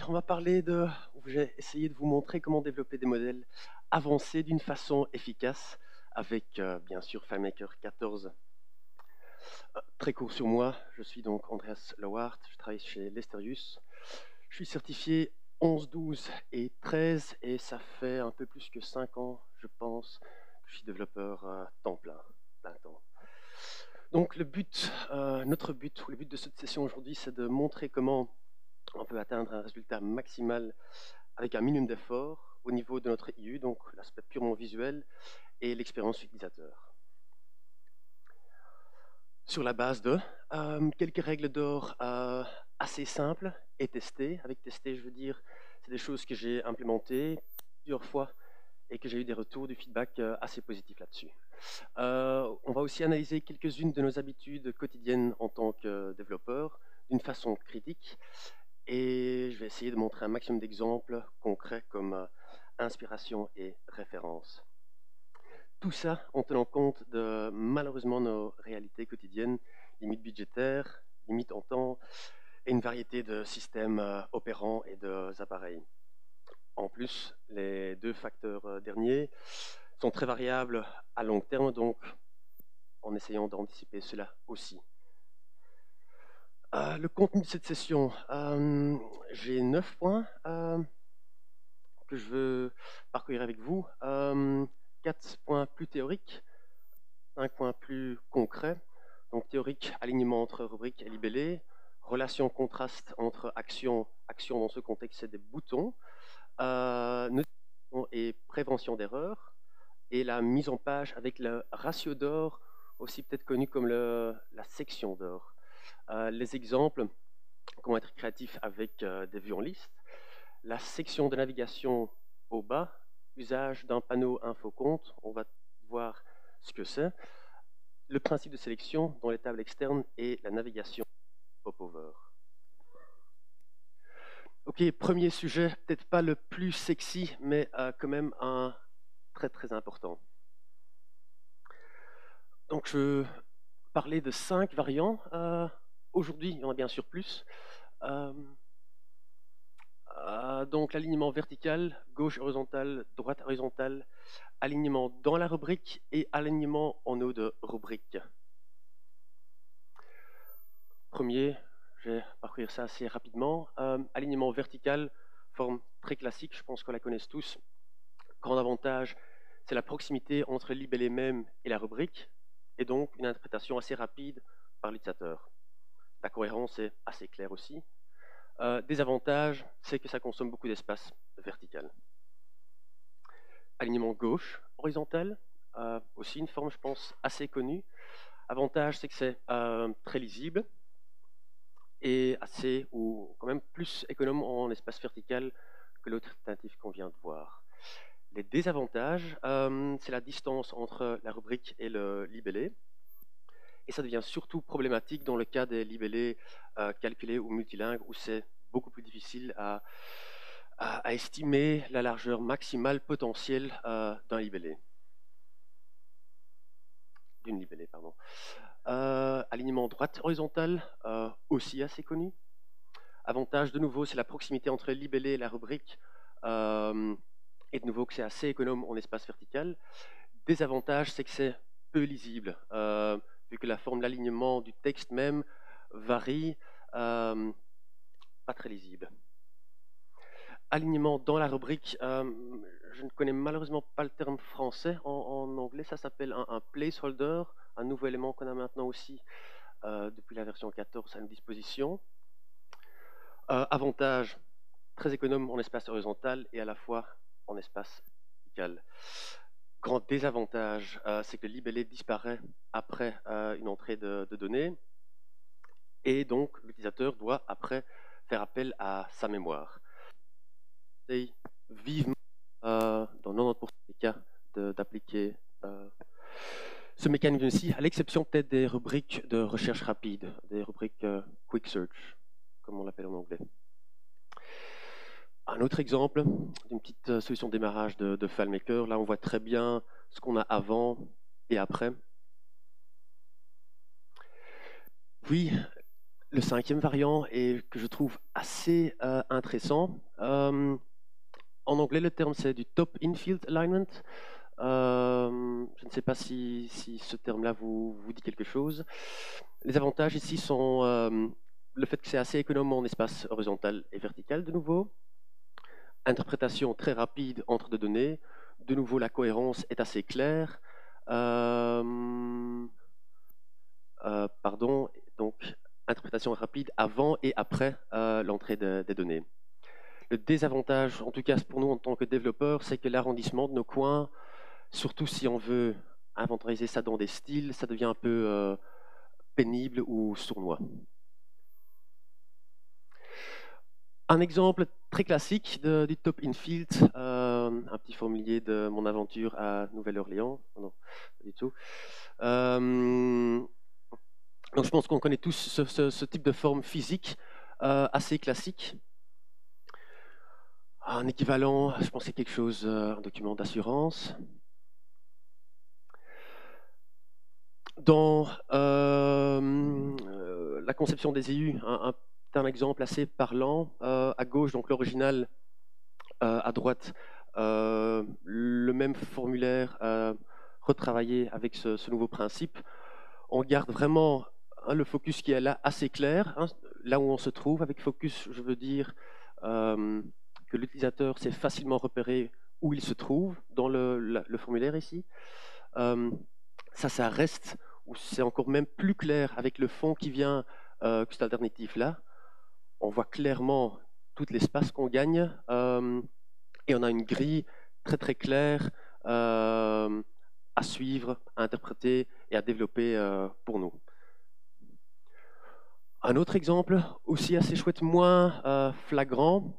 on va parler de... J'ai essayé de vous montrer comment développer des modèles avancés d'une façon efficace avec, bien sûr, FileMaker 14. Très court sur moi, je suis donc Andreas Lauwart, je travaille chez Lesterius. Je suis certifié 11, 12 et 13 et ça fait un peu plus que 5 ans, je pense, que je suis développeur temps plein temps. Donc notre but, ou le but de cette session aujourd'hui, c'est de montrer comment on peut atteindre un résultat maximal avec un minimum d'effort au niveau de notre IU, donc l'aspect purement visuel et l'expérience utilisateur. Sur la base de quelques règles d'or assez simples et testées. Avec tester, je veux dire, c'est des choses que j'ai implémentées plusieurs fois et que j'ai eu des retours, du feedback assez positif là-dessus. On va aussi analyser quelques-unes de nos habitudes quotidiennes en tant que développeur d'une façon critique. Et je vais essayer de montrer un maximum d'exemples concrets comme inspiration et référence. Tout ça en tenant compte de malheureusement nos réalités quotidiennes, limites budgétaires, limites en temps et une variété de systèmes opérants et d'appareils. En plus, les deux facteurs derniers sont très variables à long terme, donc en essayant d'anticiper cela aussi. Le contenu de cette session, j'ai 9 points que je veux parcourir avec vous. 4 points plus théoriques, 5 points plus concrets. Donc théorique, alignement entre rubrique et libellé, relation contraste entre action dans ce contexte c'est des boutons, notation et prévention d'erreurs, et la mise en page avec le ratio d'or, aussi peut-être connu comme la section d'or. Les exemples, comment être créatif avec des vues en liste, la section de navigation au bas, usage d'un panneau info-compte, on va voir ce que c'est, le principe de sélection dans les tables externes et la navigation popover. Ok, premier sujet, peut-être pas le plus sexy, mais quand même un très très important. Donc je parlais de 5 variants. Aujourd'hui, il y en a bien sûr plus. Donc l'alignement vertical, gauche horizontale, droite horizontale, alignement dans la rubrique et alignement en haut de rubrique. Premier, je vais parcourir ça assez rapidement. Alignement vertical, forme très classique, je pense qu'on la connaisse tous. Grand avantage, c'est la proximité entre le libellé même et la rubrique, et donc une interprétation assez rapide par l'utilisateur. La cohérence est assez claire aussi. Désavantage, c'est que ça consomme beaucoup d'espace vertical. Alignement gauche, horizontal, aussi une forme, je pense, assez connue. Avantage, c'est que c'est très lisible et assez, ou quand même plus économe en espace vertical que l'autre alternative qu'on vient de voir. Les désavantages, c'est la distance entre la rubrique et le libellé. Et ça devient surtout problématique dans le cas des libellés calculés ou multilingues, où c'est beaucoup plus difficile à estimer la largeur maximale potentielle d'un libellé. D'une libellée, pardon. Alignement droite horizontale, aussi assez connu. Avantage, de nouveau, c'est la proximité entre le libellé et la rubrique, et de nouveau que c'est assez économe en espace vertical. Désavantage, c'est que c'est peu lisible, vu que la forme d'alignement du texte même varie, pas très lisible. Alignement dans la rubrique, je ne connais malheureusement pas le terme français. En anglais, ça s'appelle un placeholder, un nouveau élément qu'on a maintenant aussi depuis la version 14 à notre disposition. Avantage, très économe en espace horizontal et à la fois en espace vertical. Grand désavantage, c'est que le libellé disparaît après une entrée de données et donc l'utilisateur doit après faire appel à sa mémoire. J'essaie vivement, dans 90% des cas, d'appliquer ce mécanisme-ci, à l'exception peut-être des rubriques de recherche rapide, des rubriques Quick Search, comme on l'appelle en anglais. Un autre exemple d'une petite solution de démarrage de FileMaker. Là, on voit très bien ce qu'on a avant et après. Oui, Le cinquième variant et que je trouve assez intéressant. En anglais, le terme c'est du top infield alignment. Je ne sais pas si ce terme-là vous dit quelque chose. Les avantages ici sont le fait que c'est assez économe en espace horizontal et vertical de nouveau, interprétation très rapide entre deux données, de nouveau la cohérence est assez claire. Pardon, donc interprétation rapide avant et après l'entrée des données. Le désavantage, en tout cas pour nous en tant que développeurs, c'est que l'arrondissement de nos coins, surtout si on veut inventariser ça dans des styles, ça devient un peu pénible ou sournois. Un exemple très classique du top infield, un petit formulier de mon aventure à Nouvelle-Orléans. Non, pas du tout. Donc je pense qu'on connaît tous ce type de forme physique assez classique. Un équivalent, je pense que c'est quelque chose, un document d'assurance. Dans la conception des EU, un exemple assez parlant. À gauche, donc l'original, à droite, le même formulaire retravaillé avec ce nouveau principe. On garde vraiment le focus qui est là assez clair, là où on se trouve. Avec focus, je veux dire que l'utilisateur sait facilement repérer où il se trouve dans le formulaire ici. Ça reste, ou c'est encore même plus clair avec le fond qui vient que cette alternative-là. On voit clairement tout l'espace qu'on gagne et on a une grille très très claire à suivre, à interpréter et à développer pour nous. Un autre exemple, aussi assez chouette, moins flagrant.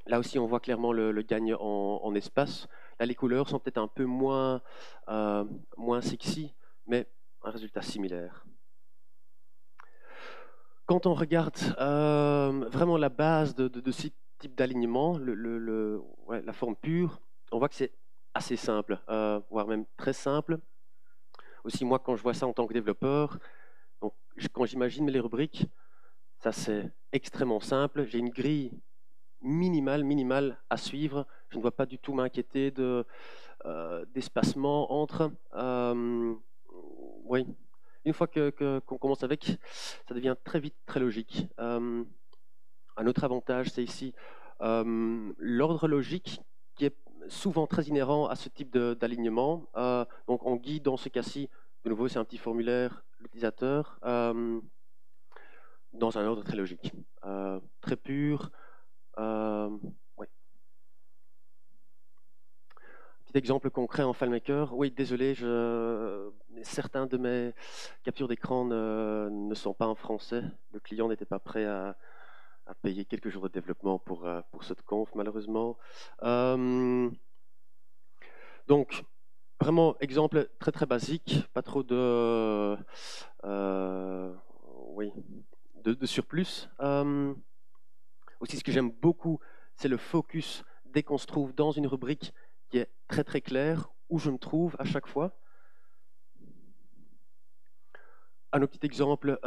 Là aussi, on voit clairement le gagne en espace. Là, les couleurs sont peut-être un peu moins sexy, mais un résultat similaire. Quand on regarde vraiment la base de ce type d'alignement, la forme pure, on voit que c'est assez simple, voire même très simple. Aussi, moi, quand je vois ça en tant que développeur, donc, quand j'imagine les rubriques, ça c'est extrêmement simple. J'ai une grille minimale à suivre. Je ne dois pas du tout m'inquiéter d'espacement entre. Oui, une fois qu'on commence avec, ça devient très vite très logique. Un autre avantage, c'est ici l'ordre logique qui est souvent très inhérent à ce type d'alignement. Donc on guide dans ce cas-ci, de nouveau c'est un petit formulaire, l'utilisateur, dans un ordre très logique, très pur. Ouais. Petit exemple concret en FileMaker. Oui, désolé, certains de mes captures d'écran ne sont pas en français. Le client n'était pas prêt à payer quelques jours de développement pour cette conf, malheureusement. Donc, vraiment, exemple très très basique, pas trop oui, de surplus. Aussi, ce que j'aime beaucoup, c'est le focus dès qu'on se trouve dans une rubrique qui est très très claire, où je me trouve à chaque fois. Un autre petit exemple,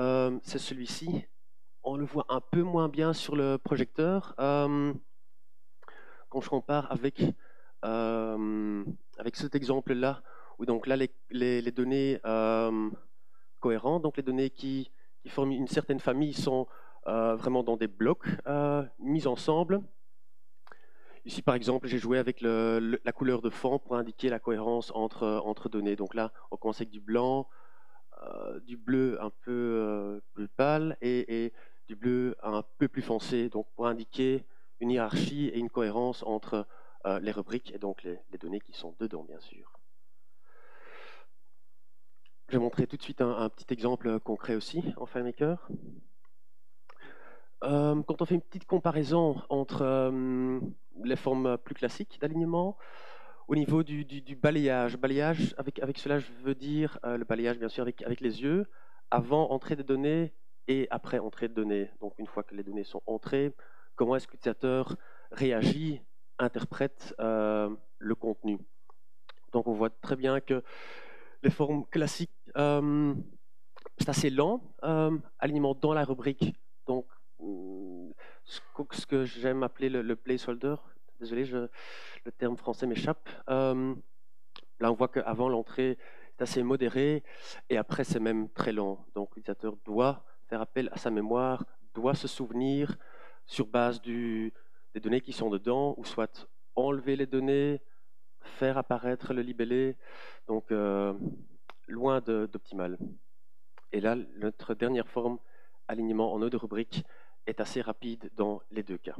c'est celui-ci. On le voit un peu moins bien sur le projecteur. Quand je compare avec cet exemple-là, où donc là les données cohérentes, donc les données qui forment une certaine famille sont vraiment dans des blocs mis ensemble. Ici, par exemple, j'ai joué avec la couleur de fond pour indiquer la cohérence entre données. Donc là, on commence avec du blanc, du bleu un peu plus pâle et du bleu un peu plus foncé, donc pour indiquer une hiérarchie et une cohérence entre les rubriques et donc les données qui sont dedans, bien sûr. Je vais montrer tout de suite un petit exemple concret aussi en FileMaker. Quand on fait une petite comparaison entre les formes plus classiques d'alignement, au niveau du balayage, avec cela je veux dire le balayage bien sûr avec les yeux, avant entrée de données et après entrée de données. Donc une fois que les données sont entrées, comment est-ce que l'utilisateur réagit, interprète le contenu. Donc on voit très bien que les formes classiques C'est assez lent, alignement dans la rubrique. Donc, ce que j'aime appeler le placeholder, désolé, le terme français m'échappe. Là, on voit qu'avant l'entrée, c'est assez modéré et après, c'est même très lent. Donc, l'utilisateur doit faire appel à sa mémoire, doit se souvenir sur base des données qui sont dedans, ou soit enlever les données, faire apparaître le libellé. Donc, loin d'optimal. Et là, notre dernière forme, alignement en nœud de rubrique, est assez rapide dans les deux cas.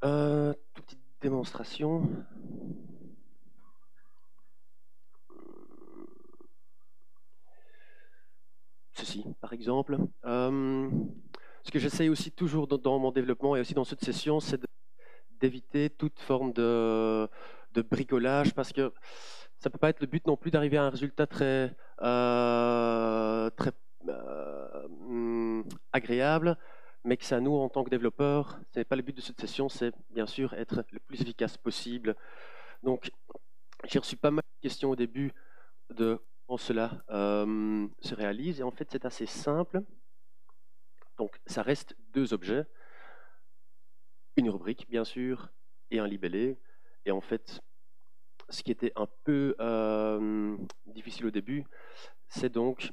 Toute petite démonstration. Ceci, par exemple. Ce que j'essaye aussi toujours dans mon développement et aussi dans cette session, c'est d'éviter toute forme de bricolage parce que ça ne peut pas être le but non plus d'arriver à un résultat très agréable, mais que c'est à nous en tant que développeurs. Ce n'est pas le but de cette session, c'est bien sûr être le plus efficace possible. Donc, j'ai reçu pas mal de questions au début de comment cela se réalise, et en fait, c'est assez simple. Donc, ça reste deux objets, une rubrique, bien sûr, et un libellé. Et en fait, ce qui était un peu difficile au début, c'est donc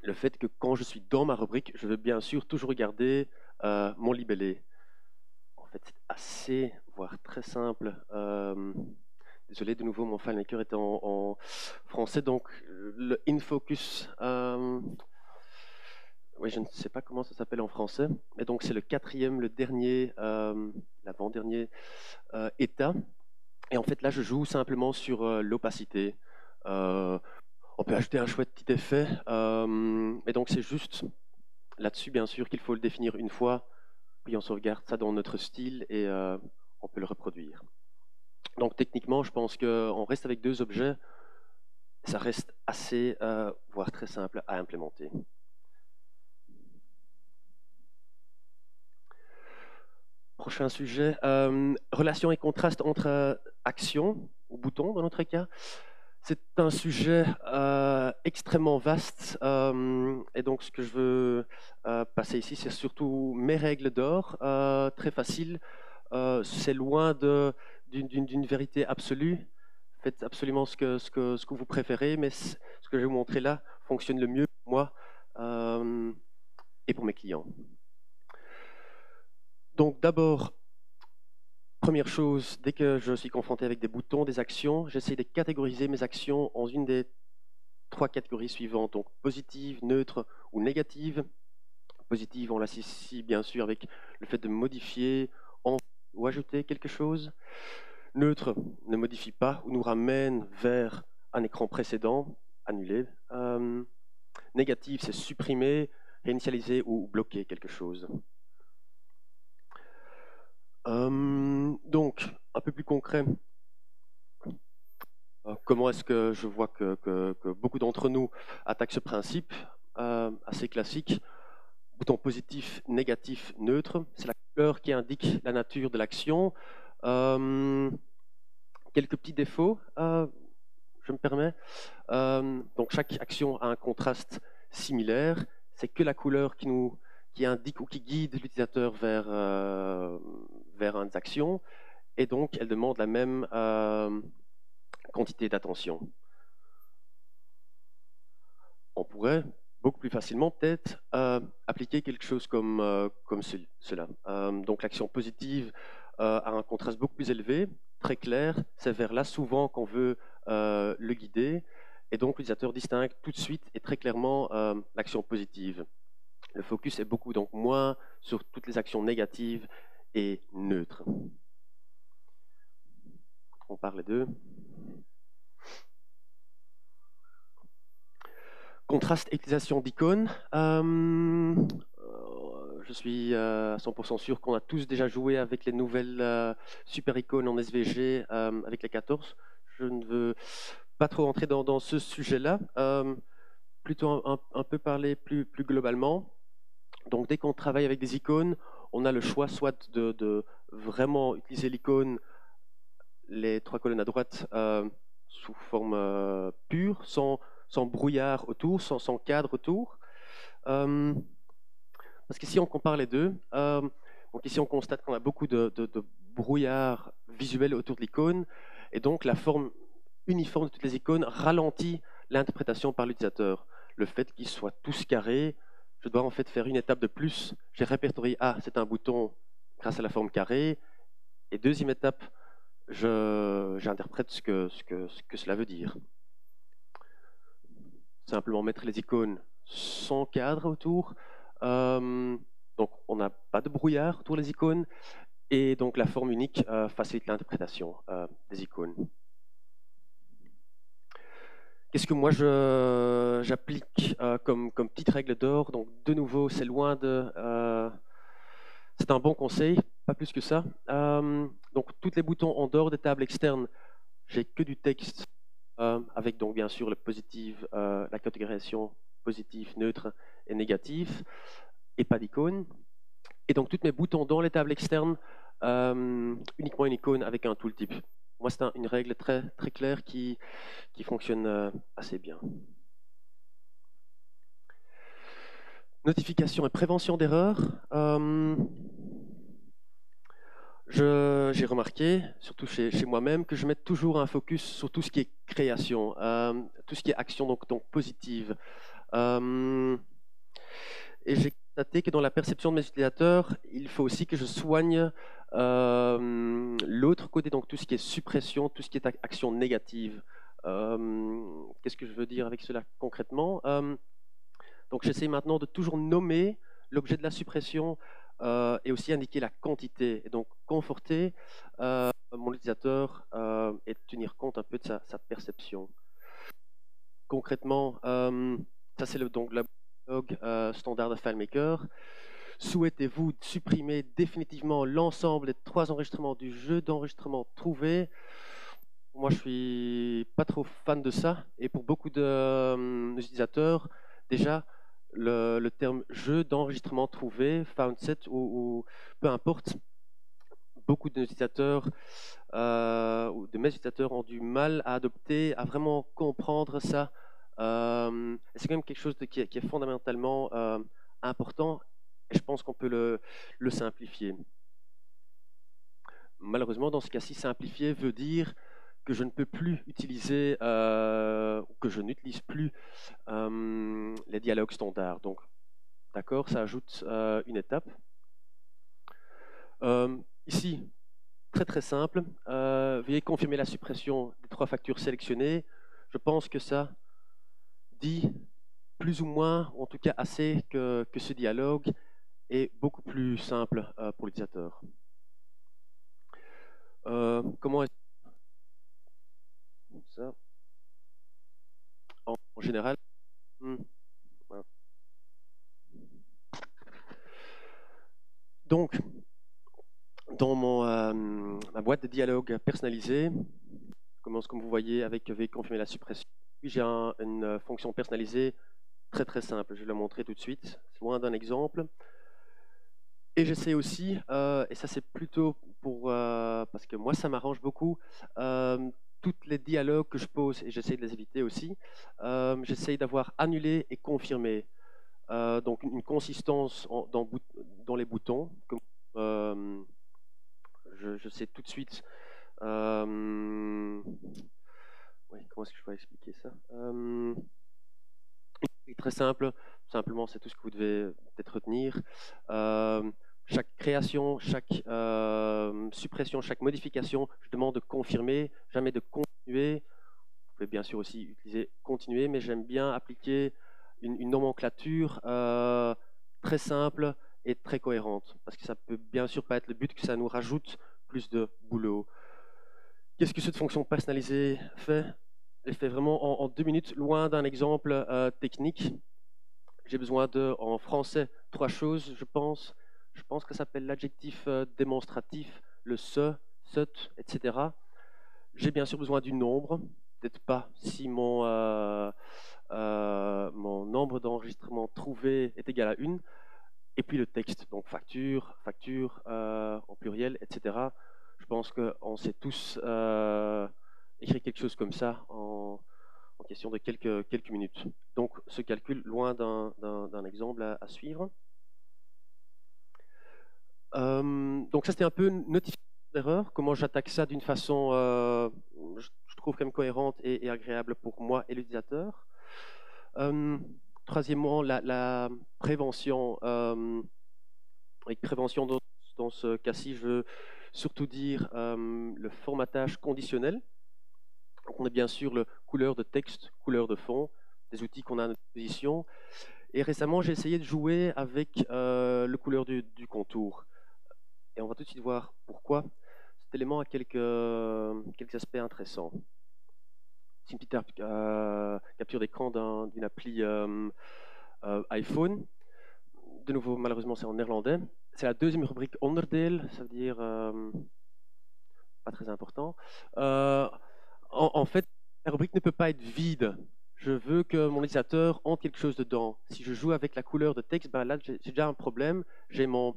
le fait que quand je suis dans ma rubrique, je veux bien sûr toujours regarder mon libellé. En fait, c'est assez, voire très simple. Désolé, de nouveau, mon FileMaker était en français. Donc, le InFocus, oui, je ne sais pas comment ça s'appelle en français, mais donc c'est le quatrième, le dernier, l'avant-dernier état. Et en fait, là, je joue simplement sur l'opacité. On peut ajouter un chouette petit effet, mais donc c'est juste là-dessus, bien sûr, qu'il faut le définir une fois, puis on sauvegarde ça dans notre style et on peut le reproduire. Donc techniquement, je pense qu'on reste avec deux objets, ça reste assez, voire très simple à implémenter. Prochain sujet, relation et contraste entre actions ou boutons dans notre cas. C'est un sujet extrêmement vaste et donc ce que je veux passer ici, c'est surtout mes règles d'or, très facile. C'est loin d'une vérité absolue. Faites absolument ce que vous préférez, mais ce que je vais vous montrer là fonctionne le mieux pour moi et pour mes clients. Donc d'abord, première chose, dès que je suis confronté avec des boutons, des actions, j'essaie de catégoriser mes actions en une des trois catégories suivantes, donc positive, neutre ou négative. Positive, on l'associe ici bien sûr avec le fait de modifier ou ajouter quelque chose. Neutre ne modifie pas ou nous ramène vers un écran précédent, annulé. Négative, c'est supprimer, réinitialiser ou bloquer quelque chose. Donc, un peu plus concret, comment est-ce que je vois que beaucoup d'entre nous attaquent ce principe assez classique. Bouton positif, négatif, neutre, c'est la couleur qui indique la nature de l'action. Quelques petits défauts, je me permets. Donc chaque action a un contraste similaire. C'est que la couleur qui indique ou qui guide l'utilisateur vers une action. Et donc elle demande la même quantité d'attention. On pourrait beaucoup plus facilement peut-être appliquer quelque chose comme cela. Donc l'action positive a un contraste beaucoup plus élevé, très clair, c'est vers là souvent qu'on veut le guider, et donc l'utilisateur distingue tout de suite et très clairement l'action positive. Le focus est beaucoup donc moins sur toutes les actions négatives et neutres. On parle les deux. Contraste et utilisation d'icônes. Je suis à 100% sûr qu'on a tous déjà joué avec les nouvelles super icônes en SVG avec les 14. Je ne veux pas trop entrer dans ce sujet-là. Plutôt un peu parler plus globalement. Donc dès qu'on travaille avec des icônes, on a le choix soit de vraiment utiliser l'icône, les trois colonnes à droite, sous forme pure, sans sans brouillard autour, sans cadre autour. Euh, Parce qu'ici, on compare les deux. Donc ici, on constate qu'on a beaucoup de brouillard visuel autour de l'icône, et donc la forme uniforme de toutes les icônes ralentit l'interprétation par l'utilisateur. Le fait qu'ils soient tous carrés, je dois en fait faire une étape de plus. J'ai répertorié, ah, c'est un bouton grâce à la forme carrée, et deuxième étape, j'interprète ce que cela veut dire. Simplement mettre les icônes sans cadre autour. Donc on n'a pas de brouillard autour des icônes, et donc la forme unique facilite l'interprétation des icônes. Qu'est-ce que moi j'applique comme petite règle d'or? Donc de nouveau, c'est loin de... c'est un bon conseil, pas plus que ça. Donc tous les boutons en dehors des tables externes, j'ai que du texte, avec donc bien sûr le positif, la catégorisation positif, neutre et négatif, et pas d'icône. Et donc tous mes boutons dans les tables externes, uniquement une icône avec un tooltip. Moi, c'est une règle très claire qui fonctionne assez bien. Notification et prévention d'erreurs. J'ai remarqué, surtout chez moi-même, que je mets toujours un focus sur tout ce qui est création, tout ce qui est action donc positive. Et j'ai constaté que dans la perception de mes utilisateurs, il faut aussi que je soigne l'autre côté, donc tout ce qui est suppression, tout ce qui est action négative. Qu'est-ce que je veux dire avec cela concrètement? Donc j'essaie maintenant de toujours nommer l'objet de la suppression et aussi indiquer la quantité, et donc conforter mon utilisateur et tenir compte un peu de sa perception. Concrètement, ça c'est donc la standard de FileMaker. Souhaitez-vous supprimer définitivement l'ensemble des 3 enregistrements du jeu d'enregistrement trouvé? Moi, je suis pas trop fan de ça, et pour beaucoup d'utilisateurs, déjà, le terme jeu d'enregistrement trouvé, found set ou peu importe, beaucoup d'utilisateurs ou de mes utilisateurs ont du mal à adopter, à vraiment comprendre ça. C'est quand même quelque chose qui est fondamentalement important, et je pense qu'on peut le simplifier. Malheureusement, dans ce cas-ci, simplifier veut dire que je ne peux plus utiliser, ou que je n'utilise plus les dialogues standards. Donc, d'accord, ça ajoute une étape. Ici, très simple, veuillez confirmer la suppression des 3 factures sélectionnées. Je pense que ça dit plus ou moins, en tout cas assez, que ce dialogue est beaucoup plus simple pour l'utilisateur. Comment est-ce ça en général? Voilà. Donc, dans ma boîte de dialogue personnalisée, je commence comme vous voyez avec veuillez confirmer la suppression. Puis j'ai une fonction personnalisée très simple. Je vais la montrer tout de suite. C'est loin d'un exemple. Et j'essaie aussi, et ça c'est plutôt pour parce que moi ça m'arrange beaucoup, toutes les dialogues que je pose, et j'essaie de les éviter aussi, j'essaie d'avoir annulé et confirmé. Donc une consistance dans les boutons. Je sais tout de suite. Oui, comment est-ce que je pourrais expliquer ça? Très simple, simplement c'est tout ce que vous devez peut-être retenir. Chaque création, chaque suppression, chaque modification, je demande de confirmer, jamais de continuer. Vous pouvez bien sûr aussi utiliser continuer, mais j'aime bien appliquer une nomenclature très simple et très cohérente, parce que ça peut bien sûr pas être le but que ça nous rajoute plus de boulot. Qu'est-ce que cette fonction personnalisée fait? Elle fait vraiment en 2 minutes, loin d'un exemple technique. J'ai besoin en français, 3 choses, je pense. Je pense que ça s'appelle l'adjectif démonstratif, le ce, cet, etc. J'ai bien sûr besoin du nombre, peut-être pas si mon nombre d'enregistrements trouvés est égal à 1. Et puis le texte, donc facture, en pluriel, etc. Je pense qu'on sait tous écrire quelque chose comme ça en en question de quelques minutes. Donc ce calcul, loin d'un exemple à suivre. Donc ça c'était un peu une notification d'erreur, comment j'attaque ça d'une façon, je trouve quand même cohérente et agréable pour moi et l'utilisateur. Troisièmement, la prévention. Avec prévention dans ce cas-ci, je veux surtout dire le formatage conditionnel. Donc on a bien sûr le couleur de texte, couleur de fond, des outils qu'on a à notre disposition. Et récemment, j'ai essayé de jouer avec le couleur du contour. Et on va tout de suite voir pourquoi. Cet élément a quelques aspects intéressants. C'est une petite capture d'écran d'une appli iPhone. De nouveau, malheureusement, c'est en néerlandais. C'est la deuxième rubrique onderdeel, ça veut dire pas très important. En fait, la rubrique ne peut pas être vide. Je veux que mon utilisateur entre quelque chose dedans. Si je joue avec la couleur de texte, ben là, j'ai déjà un problème. J'ai mon,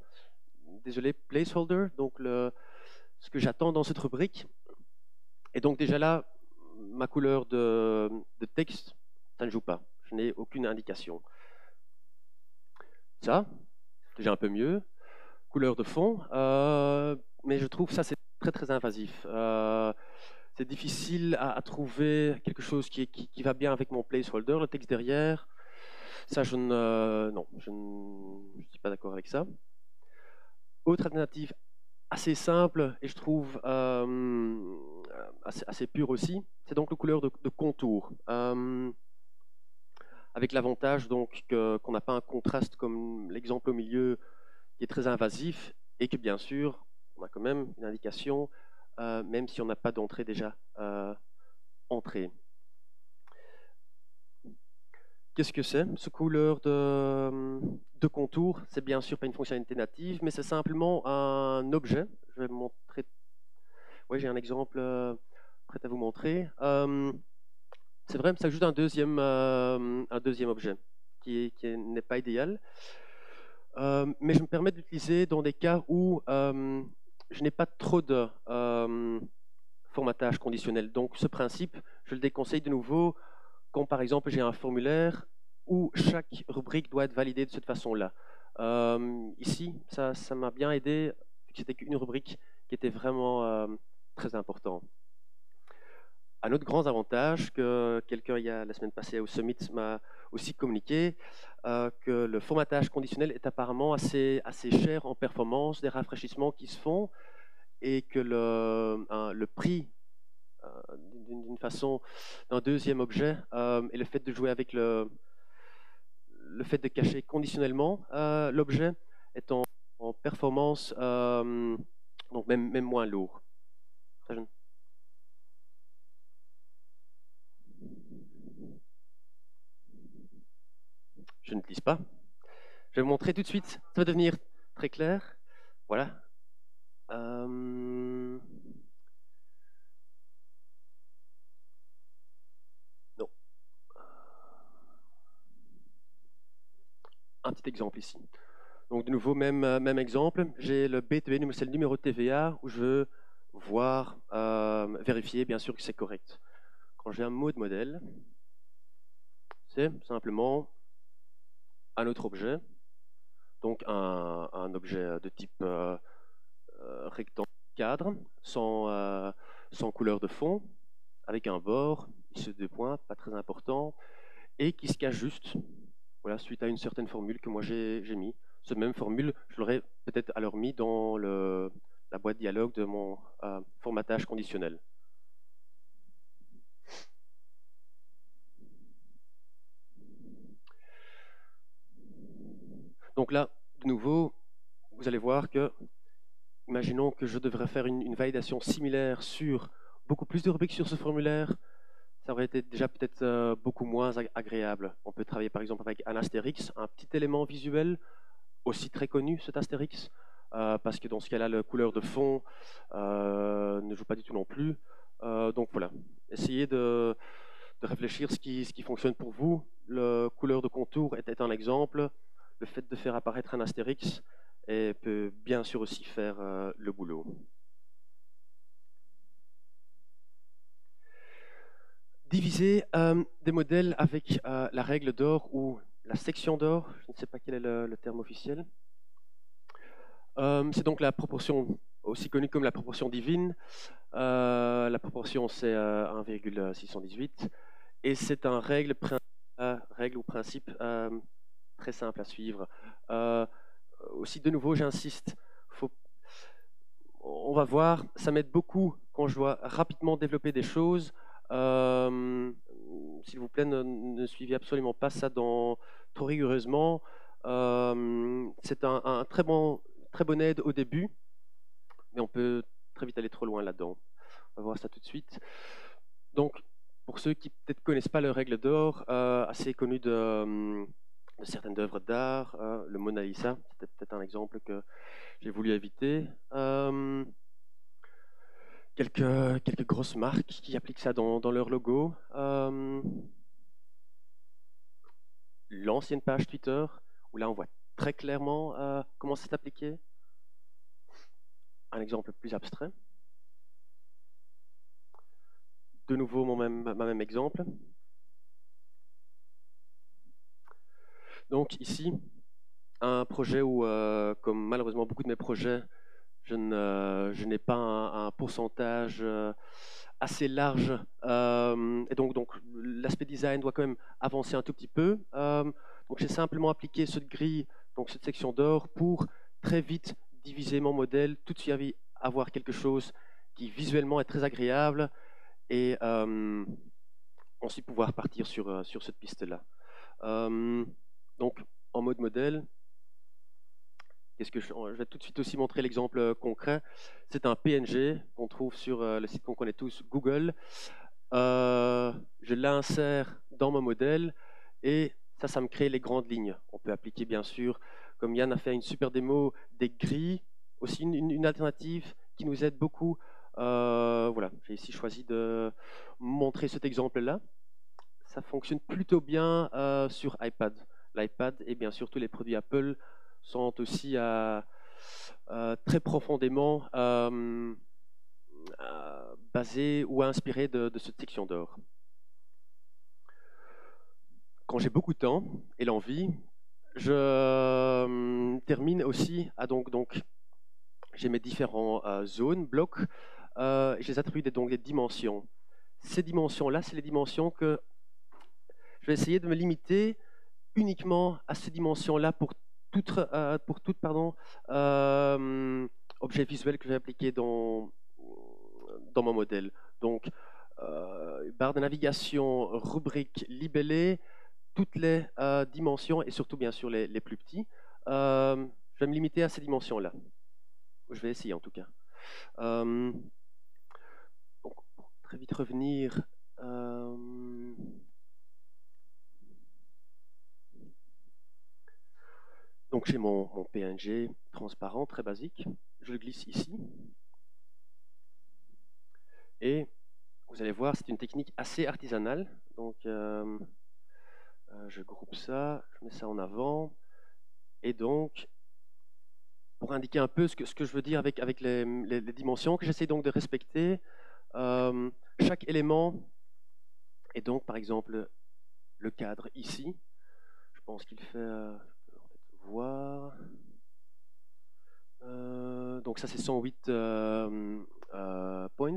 désolé, placeholder, donc ce que j'attends dans cette rubrique. Et donc déjà là, ma couleur de texte, ça ne joue pas. Je n'ai aucune indication. Ça, déjà un peu mieux. Couleur de fond, mais je trouve ça c'est très invasif. C'est difficile à trouver quelque chose qui va bien avec mon placeholder, le texte derrière. Ça, non, je ne suis pas d'accord avec ça. Autre alternative assez simple et je trouve assez pure aussi, c'est donc le couleur de contour. Avec l'avantage donc qu'on n'a pas un contraste comme l'exemple au milieu qui est très invasif et que bien sûr, on a quand même une indication, même si on n'a pas d'entrée déjà entrée. Qu'est-ce que c'est? Ce couleur de contour, c'est bien sûr pas une fonctionnalité native, mais c'est simplement un objet. Je vais montrer. Oui, j'ai un exemple prêt à vous montrer. C'est vrai, ça ajoute un deuxième objet qui n'est pas idéal. Mais je me permets d'utiliser dans des cas où je n'ai pas trop de formatage conditionnel. Donc ce principe, je le déconseille de nouveau quand par exemple j'ai un formulaire où chaque rubrique doit être validée de cette façon-là. Ici, ça m'a bien aidé, c'était qu'une rubrique qui était vraiment très importante. Un autre grand avantage que quelqu'un la semaine passée au Summit m'a aussi communiqué, que le formatage conditionnel est apparemment assez cher en performance, des rafraîchissements qui se font, et que le prix d'une façon d'un deuxième objet et le fait de jouer avec le fait de cacher conditionnellement l'objet est en performance donc même moins lourd. Je n'utilise pas. Je vais vous montrer tout de suite. Ça va devenir très clair. Voilà. Non. Un petit exemple ici. Donc de nouveau, même exemple. J'ai le BTV, c'est le numéro de TVA où je veux voir, vérifier bien sûr que c'est correct. Quand j'ai un mode modèle, c'est simplement un autre objet. Donc un objet de type rectangle cadre, sans couleur de fond, avec un bord, ici 2 points, pas très important, et qui se cache juste, voilà, suite à une certaine formule que moi j'ai mis. Cette même formule, je l'aurais peut-être alors mis dans la boîte dialogue de mon formatage conditionnel. Donc là, de nouveau, vous allez voir que, imaginons que je devrais faire une validation similaire sur beaucoup plus de rubriques sur ce formulaire, ça aurait été déjà peut-être beaucoup moins agréable. On peut travailler par exemple avec un astérix, un petit élément visuel, aussi très connu cet astérix, parce que dans ce cas-là, la couleur de fond ne joue pas du tout non plus. Donc voilà, essayez de réfléchir ce qui fonctionne pour vous. La couleur de contour était un exemple. Le fait de faire apparaître un astérix peut bien sûr aussi faire le boulot. Diviser des modèles avec la règle d'or ou la section d'or, je ne sais pas quel est le terme officiel. C'est donc la proportion, aussi connue comme la proportion divine. La proportion, c'est 1,618. Et c'est un règle ou principe très simple à suivre. Aussi, de nouveau, j'insiste, on va voir, ça m'aide beaucoup quand je dois rapidement développer des choses. S'il vous plaît, ne suivez absolument pas ça trop rigoureusement. C'est un très bonne aide au début, mais on peut très vite aller trop loin là-dedans. On va voir ça tout de suite. Donc, pour ceux qui peut-être connaissent pas les règles d'or, assez connues de certaines œuvres d'art, le Mona Lisa, c'était peut-être un exemple que j'ai voulu éviter. Quelques grosses marques qui appliquent ça dans leur logo. L'ancienne page Twitter, où là on voit très clairement comment c'est appliqué. Un exemple plus abstrait. De nouveau ma même exemple. Donc ici, un projet où, comme malheureusement beaucoup de mes projets, je n'ai pas un pourcentage assez large. Et donc l'aspect design doit quand même avancer un tout petit peu. Donc j'ai simplement appliqué cette grille, donc cette section d'or, pour très vite diviser mon modèle, tout de suite avoir quelque chose qui visuellement est très agréable et ensuite pouvoir partir sur cette piste-là. Donc en mode modèle, je vais tout de suite aussi montrer l'exemple concret. C'est un PNG qu'on trouve sur le site qu'on connaît tous, Google. Je l'insère dans mon modèle et ça me crée les grandes lignes. On peut appliquer bien sûr, comme Yann a fait une super démo, des grilles, aussi une alternative qui nous aide beaucoup. Voilà, j'ai ici choisi de montrer cet exemple-là. Ça fonctionne plutôt bien sur iPad. L'iPad et bien sûr tous les produits Apple sont aussi très profondément basés ou inspirés de cette section d'or. Quand j'ai beaucoup de temps et l'envie, je termine aussi à donc j'ai mes différents zones, blocs, et je les attribue donc des dimensions. Ces dimensions-là, c'est les dimensions que je vais essayer de me limiter uniquement à ces dimensions-là pour toute objet visuel que je vais appliquer dans mon modèle. Donc, barre de navigation, rubrique, libellé, toutes les dimensions et surtout bien sûr les plus petits. Je vais me limiter à ces dimensions-là. Je vais essayer en tout cas. Donc, pour très vite revenir. Donc j'ai mon PNG transparent, très basique. Je le glisse ici. Et vous allez voir, c'est une technique assez artisanale. Donc je groupe ça, je mets ça en avant. Et donc, pour indiquer un peu ce que je veux dire avec les dimensions que j'essaie donc de respecter, chaque élément est donc par exemple le cadre ici. Je pense qu'il fait, je peux en fait voir. Donc ça c'est 108 points.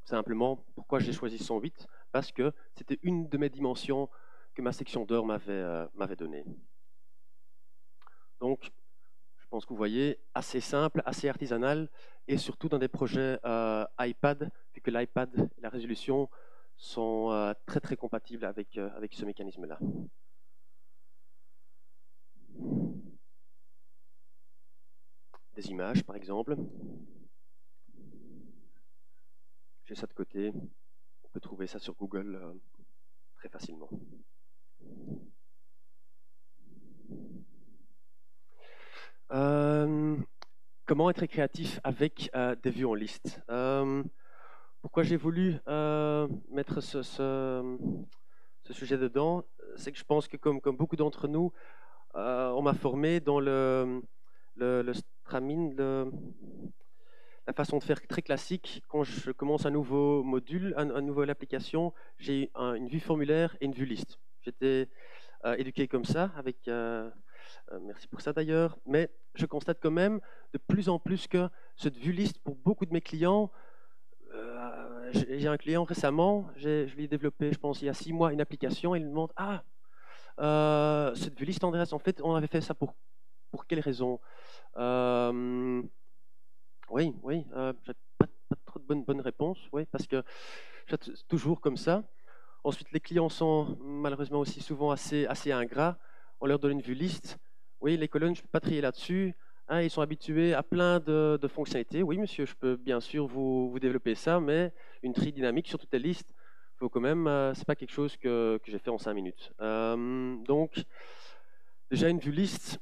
Simplement, pourquoi j'ai choisi 108? Parce que c'était une de mes dimensions que ma section d'or m'avait donnée. Donc, je pense que vous voyez, assez simple, assez artisanal, et surtout dans des projets iPad, vu que l'iPad et la résolution sont très très compatibles avec ce mécanisme-là. Des images, par exemple. J'ai ça de côté. On peut trouver ça sur Google très facilement. Comment être créatif avec des vues en liste? Pourquoi j'ai voulu mettre ce sujet dedans? C'est que je pense que comme beaucoup d'entre nous, on m'a formé dans le Stramine, la façon de faire très classique, quand je commence un nouveau module, une nouvelle application, j'ai une vue formulaire et une vue liste. J'étais éduqué comme ça, merci pour ça d'ailleurs, mais je constate quand même de plus en plus que cette vue liste, pour beaucoup de mes clients, j'ai un client récemment, je lui ai développé, je pense, il y a 6 mois, une application, et il me demande, ah, cette vue liste, Andreas, en fait, on avait fait ça pour quelle raison? Euh, oui, j'ai pas trop de bonnes réponses, oui, parce que c'est toujours comme ça. Ensuite, les clients sont malheureusement aussi souvent assez ingrats. On leur donne une vue liste. Oui, les colonnes, je ne peux pas trier là-dessus. Hein, ils sont habitués à plein de fonctionnalités. Oui, monsieur, je peux bien sûr vous développer ça, mais une tri dynamique sur toutes les listes, faut quand même, c'est pas quelque chose que j'ai fait en 5 minutes. Donc, déjà une vue liste,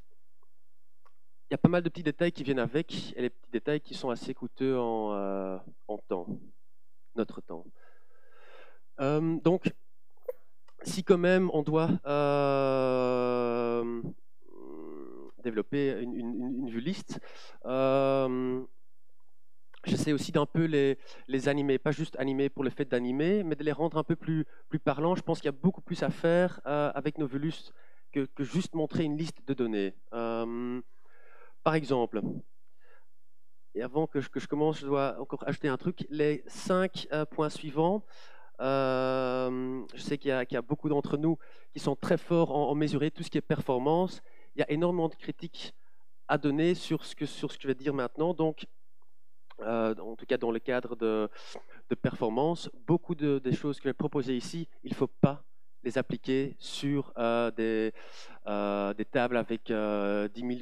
il y a pas mal de petits détails qui viennent avec, et les petits détails qui sont assez coûteux en temps, notre temps. Donc, si quand même on doit développer une vue liste, j'essaie aussi d'un peu les animer, pas juste animer pour le fait d'animer, mais de les rendre un peu plus parlants. Je pense qu'il y a beaucoup plus à faire avec nos vues listes que juste montrer une liste de données. Par exemple, et avant que je commence, je dois encore ajouter un truc, les 5 points suivants. Je sais qu'il y a beaucoup d'entre nous qui sont très forts en mesurer tout ce qui est performance. Il y a énormément de critiques à donner sur ce que je vais dire maintenant. Donc, en tout cas dans le cadre de performance, beaucoup des choses que j'ai proposées ici, il ne faut pas les appliquer sur des tables avec 10 000,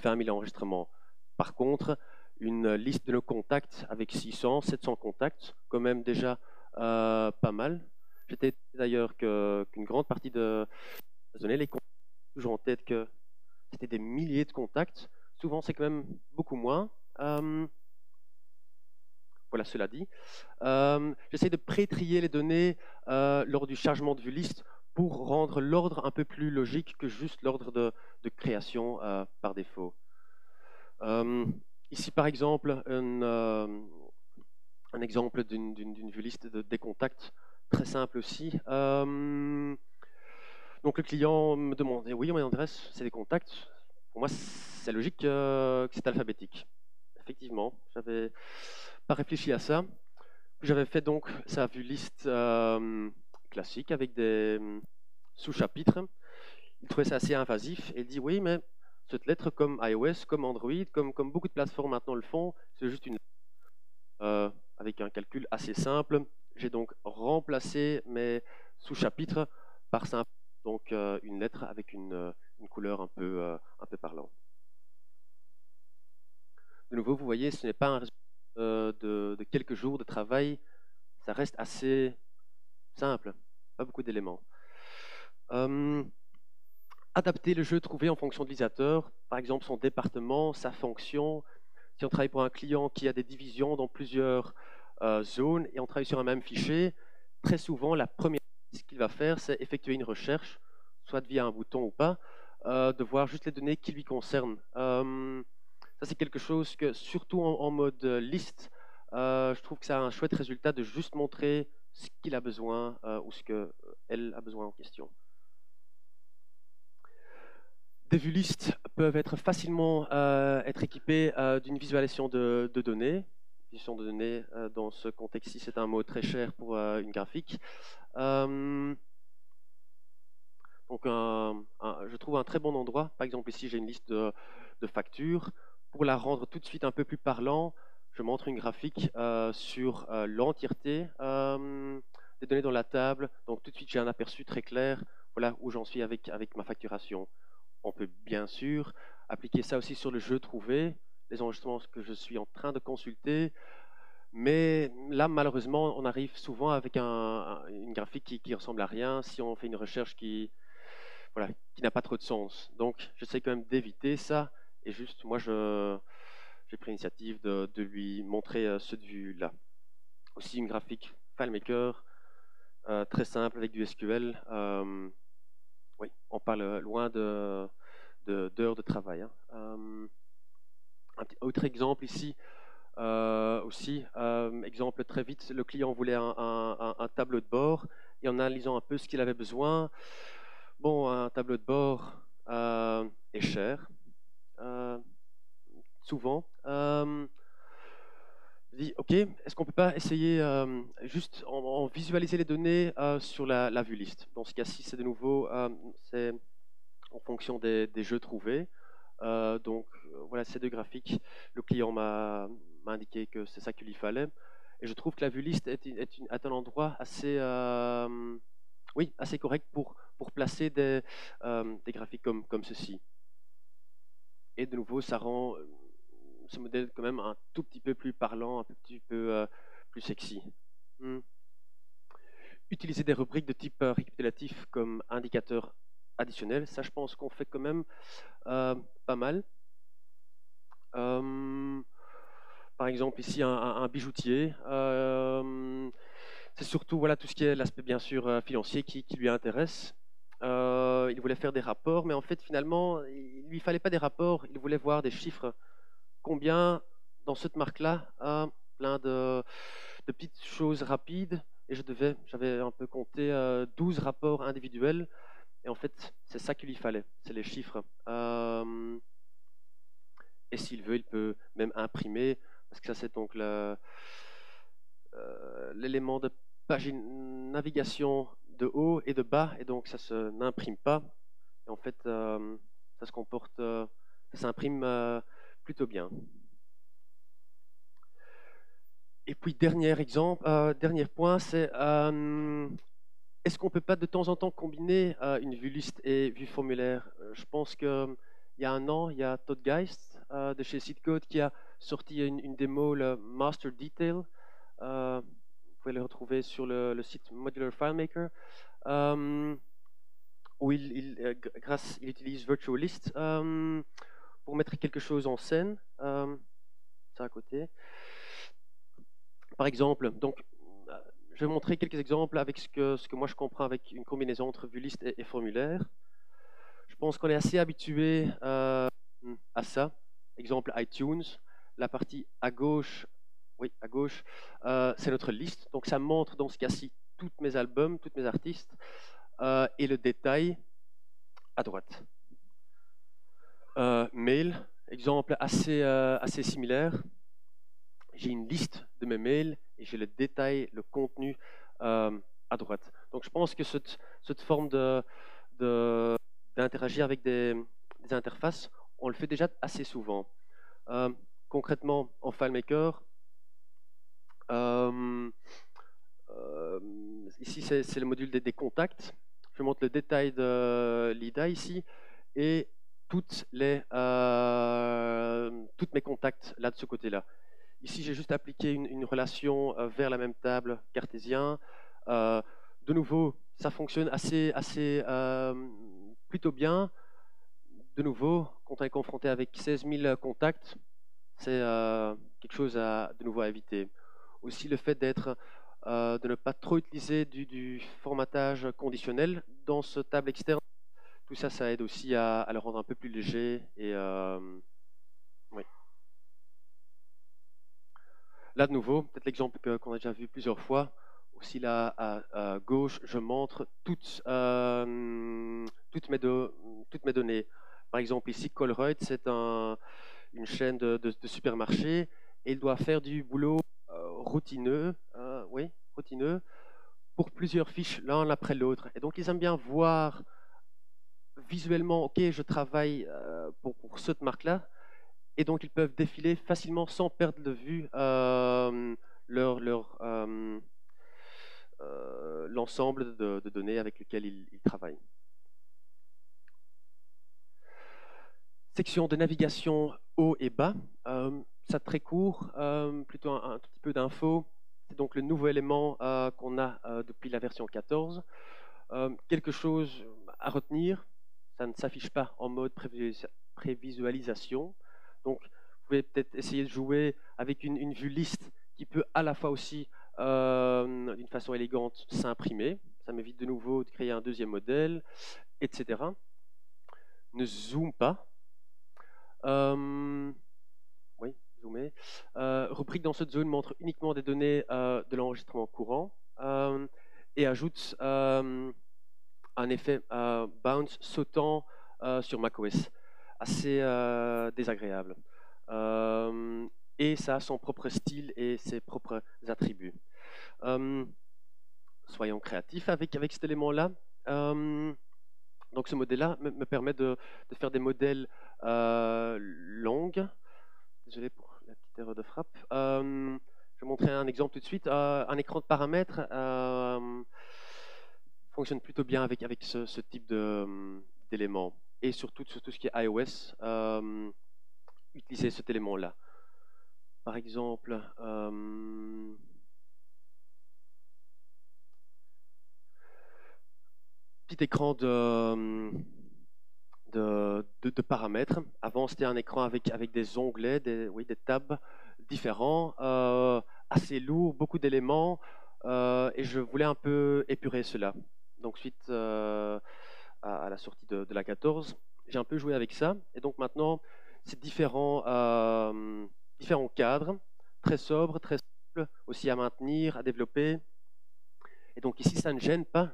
20 000 enregistrements. Par contre, une liste de nos contacts avec 600, 700 contacts, quand même déjà pas mal. J'étais d'ailleurs qu'une grande partie de données, les contacts, toujours en tête que c'était des milliers de contacts. Souvent, c'est quand même beaucoup moins. Voilà, cela dit. J'essaie de pré-trier les données lors du chargement de vue liste pour rendre l'ordre un peu plus logique que juste l'ordre de création par défaut. Ici, par exemple, un exemple d'une vue liste des contacts, très simple aussi. Donc le client me demandait, oui, mon adresse, c'est des contacts. Pour moi, c'est logique que c'est alphabétique. Effectivement, j'avais pas réfléchi à ça. J'avais fait donc sa vue liste classique avec des sous-chapitres. Il trouvait ça assez invasif et il dit oui, mais cette lettre, comme iOS, comme Android, comme beaucoup de plateformes maintenant le font, c'est juste une lettre avec un calcul assez simple. J'ai donc remplacé mes sous-chapitres par simple, donc une lettre avec une couleur un peu parlante. De nouveau, vous voyez, ce n'est pas un résultat de quelques jours de travail, ça reste assez simple, pas beaucoup d'éléments. Adapter le jeu trouvé en fonction de l'utilisateur, par exemple son département, sa fonction. Si on travaille pour un client qui a des divisions dans plusieurs zones et on travaille sur un même fichier, très souvent la première chose qu'il va faire, c'est effectuer une recherche, soit via un bouton ou pas, de voir juste les données qui lui concernent. Ça c'est quelque chose que, surtout en mode liste, je trouve que ça a un chouette résultat de juste montrer ce qu'il a besoin ou ce qu'elle a besoin en question. Des vues listes peuvent être facilement être équipées d'une visualisation de données. Visualisation de données, dans ce contexte-ci, c'est un mot très cher pour une graphique. Donc, je trouve un très bon endroit. Par exemple, ici, j'ai une liste de factures. Pour la rendre tout de suite un peu plus parlant, je montre une graphique sur l'entièreté des données dans la table. Donc, tout de suite, j'ai un aperçu très clair. Voilà où j'en suis avec ma facturation. On peut bien sûr appliquer ça aussi sur le jeu trouvé, les enregistrements que je suis en train de consulter. Mais là, malheureusement, on arrive souvent avec une graphique qui ressemble à rien si on fait une recherche qui n'a pas trop de sens. Donc, j'essaie quand même d'éviter ça. Et juste, moi, j'ai pris l'initiative de lui montrer cette vue-là. Aussi, une graphique FileMaker, très simple avec du SQL. Oui, on parle loin d'heures de travail. Un autre exemple ici, Aussi, exemple très vite, le client voulait un tableau de bord et en analysant un peu ce qu'il avait besoin, bon, un tableau de bord est cher, euh, souvent. Je dis, OK, est-ce qu'on peut pas essayer juste en visualiser les données sur la vue liste? Dans ce cas-ci, c'est de nouveau, c'est en fonction des jeux trouvés. Donc voilà, ces deux graphiques, le client m'a indiqué que c'est ça qu'il lui fallait. Et je trouve que la vue liste est un endroit assez, oui, assez correct pour placer des graphiques comme ceci. Et de nouveau, ça rend ce modèle quand même un tout petit peu plus parlant, un petit peu plus sexy. Hmm. Utiliser des rubriques de type récapitulatif comme indicateur additionnel, ça je pense qu'on fait quand même pas mal. Par exemple, ici, un bijoutier. C'est surtout voilà, tout ce qui est l'aspect, bien sûr, financier qui lui intéresse. Il voulait faire des rapports, mais en fait, finalement, il ne lui fallait pas des rapports, il voulait voir des chiffres. Combien, dans cette marque-là, plein de petites choses rapides, et j'avais un peu compté 12 rapports individuels, et en fait, c'est ça qu'il lui fallait, c'est les chiffres. Et s'il veut, il peut même imprimer, parce que ça, c'est donc l'élément de navigation de haut et de bas, et donc ça se n'imprime pas. Et en fait, ça se comporte, ça s'imprime plutôt bien. Et puis, dernier exemple, dernier point, c'est est-ce qu'on peut pas de temps en temps combiner une vue liste et vue formulaire? Je pense qu'il y a un an, il y a Todd Geist de chez Seedcode qui a sorti une démo, le Master Detail. Vous pouvez le retrouver sur le site Modular FileMaker, où il utilise Virtual List pour mettre quelque chose en scène. Ça à côté. Par exemple, donc, je vais montrer quelques exemples avec ce que moi je comprends avec une combinaison entre vue liste et formulaire. Je pense qu'on est assez habitué à ça. Exemple iTunes, la partie à gauche, oui, à gauche, c'est notre liste. Donc ça montre dans ce cas-ci tous mes albums, tous mes artistes, et le détail à droite. Mail, exemple assez similaire. J'ai une liste de mes mails et j'ai le détail, le contenu à droite. Donc je pense que cette forme d'interagir avec des interfaces, on le fait déjà assez souvent. Concrètement, en FileMaker, ici c'est le module des contacts. Je montre le détail de l'IDA ici et toutes mes contacts là de ce côté-là. Ici, j'ai juste appliqué une relation vers la même table cartésien. De nouveau, ça fonctionne plutôt bien. De nouveau, quand on est confronté avec 16 000 contacts, c'est quelque chose de nouveau à éviter. Aussi, le fait de ne pas trop utiliser du formatage conditionnel dans ce table externe, tout ça, ça aide aussi à le rendre un peu plus léger et oui. Là, de nouveau, peut-être l'exemple qu'on a déjà vu plusieurs fois. Aussi là, à gauche, je montre toutes mes données. Par exemple, ici, Colruyt, c'est une chaîne de supermarchés et il doit faire du boulot routineux, oui, routineux, pour plusieurs fiches l'un après l'autre. Et donc, ils aiment bien voir visuellement, OK, je travaille pour cette marque-là, et donc ils peuvent défiler facilement sans perdre de vue l'ensemble de données avec lesquelles ils travaillent. Section de navigation haut et bas, ça très court, plutôt un tout petit peu d'infos. C'est donc le nouveau élément qu'on a depuis la version 14. Quelque chose à retenir, ça ne s'affiche pas en mode prévisualisation. Donc, vous pouvez peut-être essayer de jouer avec une vue liste qui peut à la fois aussi, d'une façon élégante, s'imprimer. Ça m'évite de nouveau de créer un deuxième modèle, etc. Ne zoome pas. Oui, zoom zoomer. Rubrique dans cette zone montre uniquement des données de l'enregistrement courant et ajoute un effet bounce sautant sur macOS, assez désagréable. Et ça a son propre style et ses propres attributs. Soyons créatifs avec cet élément-là. Donc ce modèle-là me permet de faire des modèles longs. Désolé pour la petite erreur de frappe. Je vais montrer un exemple tout de suite. Un écran de paramètres fonctionne plutôt bien avec ce type d'éléments. Et surtout sur tout ce qui est iOS, utiliser cet élément-là. Par exemple, petit écran de paramètres. Avant, c'était un écran avec des onglets, des tabs différents, assez lourd, beaucoup d'éléments, et je voulais un peu épurer cela. Donc, suite à la sortie de la 14, j'ai un peu joué avec ça, et donc maintenant, c'est différents cadres, très sobres, très simples, aussi à maintenir, à développer. Et donc ici, ça ne gêne pas,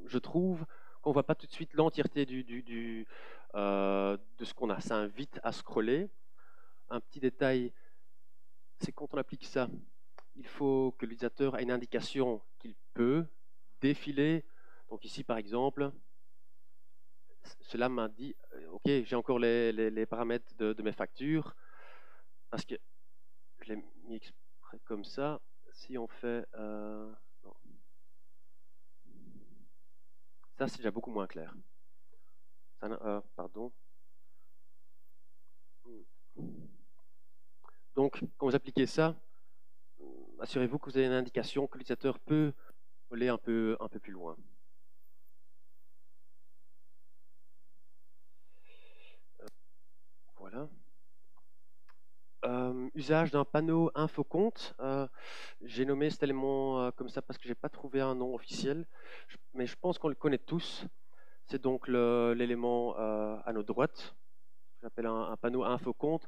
je trouve, qu'on ne voit pas tout de suite l'entièreté de ce qu'on a. Ça invite à scroller. Un petit détail, c'est quand on applique ça, il faut que l'utilisateur ait une indication qu'il peut défiler. Donc ici, par exemple, cela m'a dit, OK, j'ai encore les paramètres de mes factures, parce que je l'ai mis exprès comme ça. Si on fait... non. Ça, c'est déjà beaucoup moins clair. Pardon. Donc, quand vous appliquez ça, assurez-vous que vous avez une indication que l'utilisateur peut aller un peu plus loin. Voilà. Usage d'un panneau infocompte. J'ai nommé cet élément comme ça parce que je n'ai pas trouvé un nom officiel, mais je pense qu'on le connaît tous. C'est donc l'élément à notre droite. J'appelle un panneau infocompte.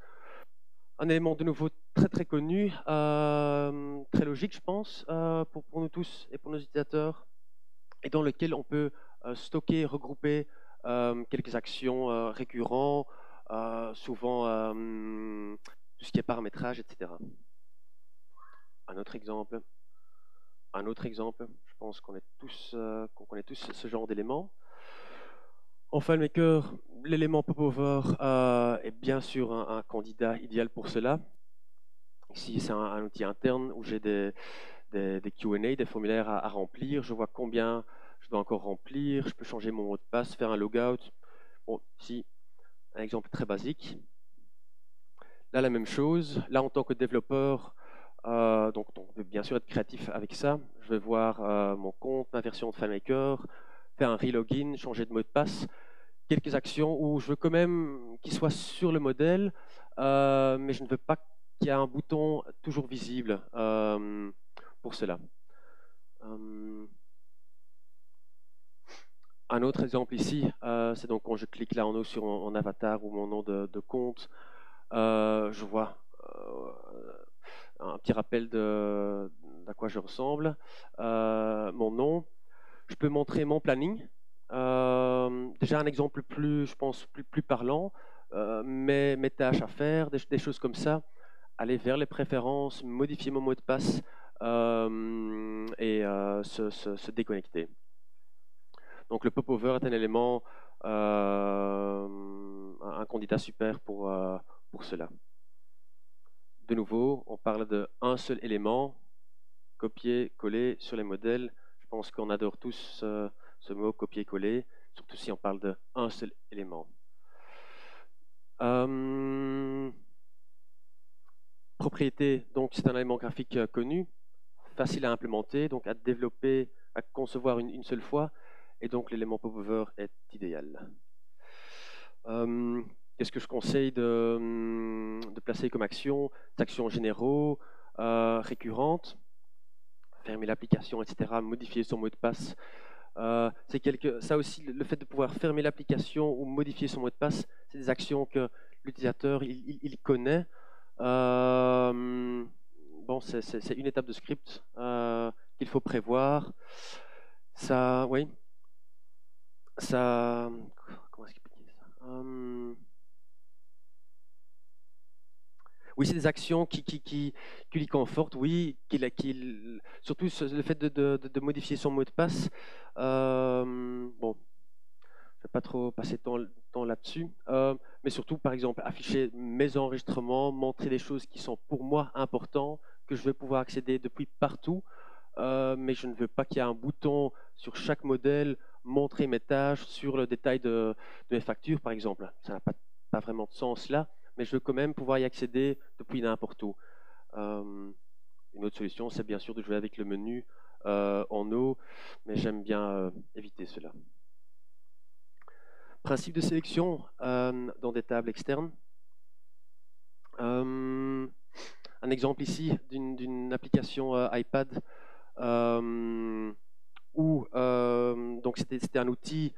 Un élément de nouveau très très connu, très logique je pense, pour nous tous et pour nos utilisateurs, et dans lequel on peut stocker, regrouper quelques actions récurrentes, souvent tout ce qui est paramétrage, etc. Un autre exemple, je pense qu'on connaît tous ce genre d'éléments. En FileMaker, l'élément popover est bien sûr un candidat idéal pour cela. Ici, c'est un outil interne où j'ai des Q&A, des formulaires à remplir. Je vois combien je dois encore remplir. Je peux changer mon mot de passe, faire un logout. Bon, ici, un exemple très basique. Là, la même chose. Là, en tant que développeur, donc on peut bien sûr être créatif avec ça. Je vais voir mon compte, ma version de FileMaker, faire un relogin, changer de mot de passe. Quelques actions où je veux quand même qu'il soit sur le modèle, mais je ne veux pas qu'il y ait un bouton toujours visible pour cela. Un autre exemple ici, c'est donc quand je clique là en haut sur mon avatar ou mon nom de compte, je vois un petit rappel d'à quoi je ressemble, mon nom. Je peux montrer mon planning. Déjà un exemple plus, je pense, plus parlant, mes tâches à faire, des choses comme ça. Aller vers les préférences, modifier mon mot de passe et se déconnecter. Donc le popover est un élément, un candidat super pour cela. De nouveau, on parle d'un seul élément, copier, coller sur les modèles. Je pense qu'on adore tous ce mot copier-coller, surtout si on parle d'un seul élément. Propriété, donc c'est un élément graphique connu, facile à implémenter, donc à développer, à concevoir une seule fois, et donc l'élément popover est idéal. Qu'est-ce que je conseille de placer comme action? Des actions généraux, récurrentes, fermer l'application, etc., modifier son mot de passe. Ça aussi, le fait de pouvoir fermer l'application ou modifier son mot de passe, c'est des actions que l'utilisateur il connaît. Bon, c'est une étape de script qu'il faut prévoir. Ça, oui, ça. Comment expliquer ça? Oui, c'est des actions qui lui confortent, oui, surtout le fait de modifier son mot de passe. Bon, je ne vais pas trop passer de temps là-dessus, mais surtout, par exemple, afficher mes enregistrements, montrer des choses qui sont pour moi importantes, que je vais pouvoir accéder depuis partout, mais je ne veux pas qu'il y ait un bouton sur chaque modèle, montrer mes tâches sur le détail de mes factures, par exemple. Ça n'a pas vraiment de sens là, mais je veux quand même pouvoir y accéder depuis n'importe où. Une autre solution, c'est bien sûr de jouer avec le menu en haut, mais j'aime bien éviter cela. Principe de sélection dans des tables externes. Un exemple ici d'une application iPad où donc c'était un outil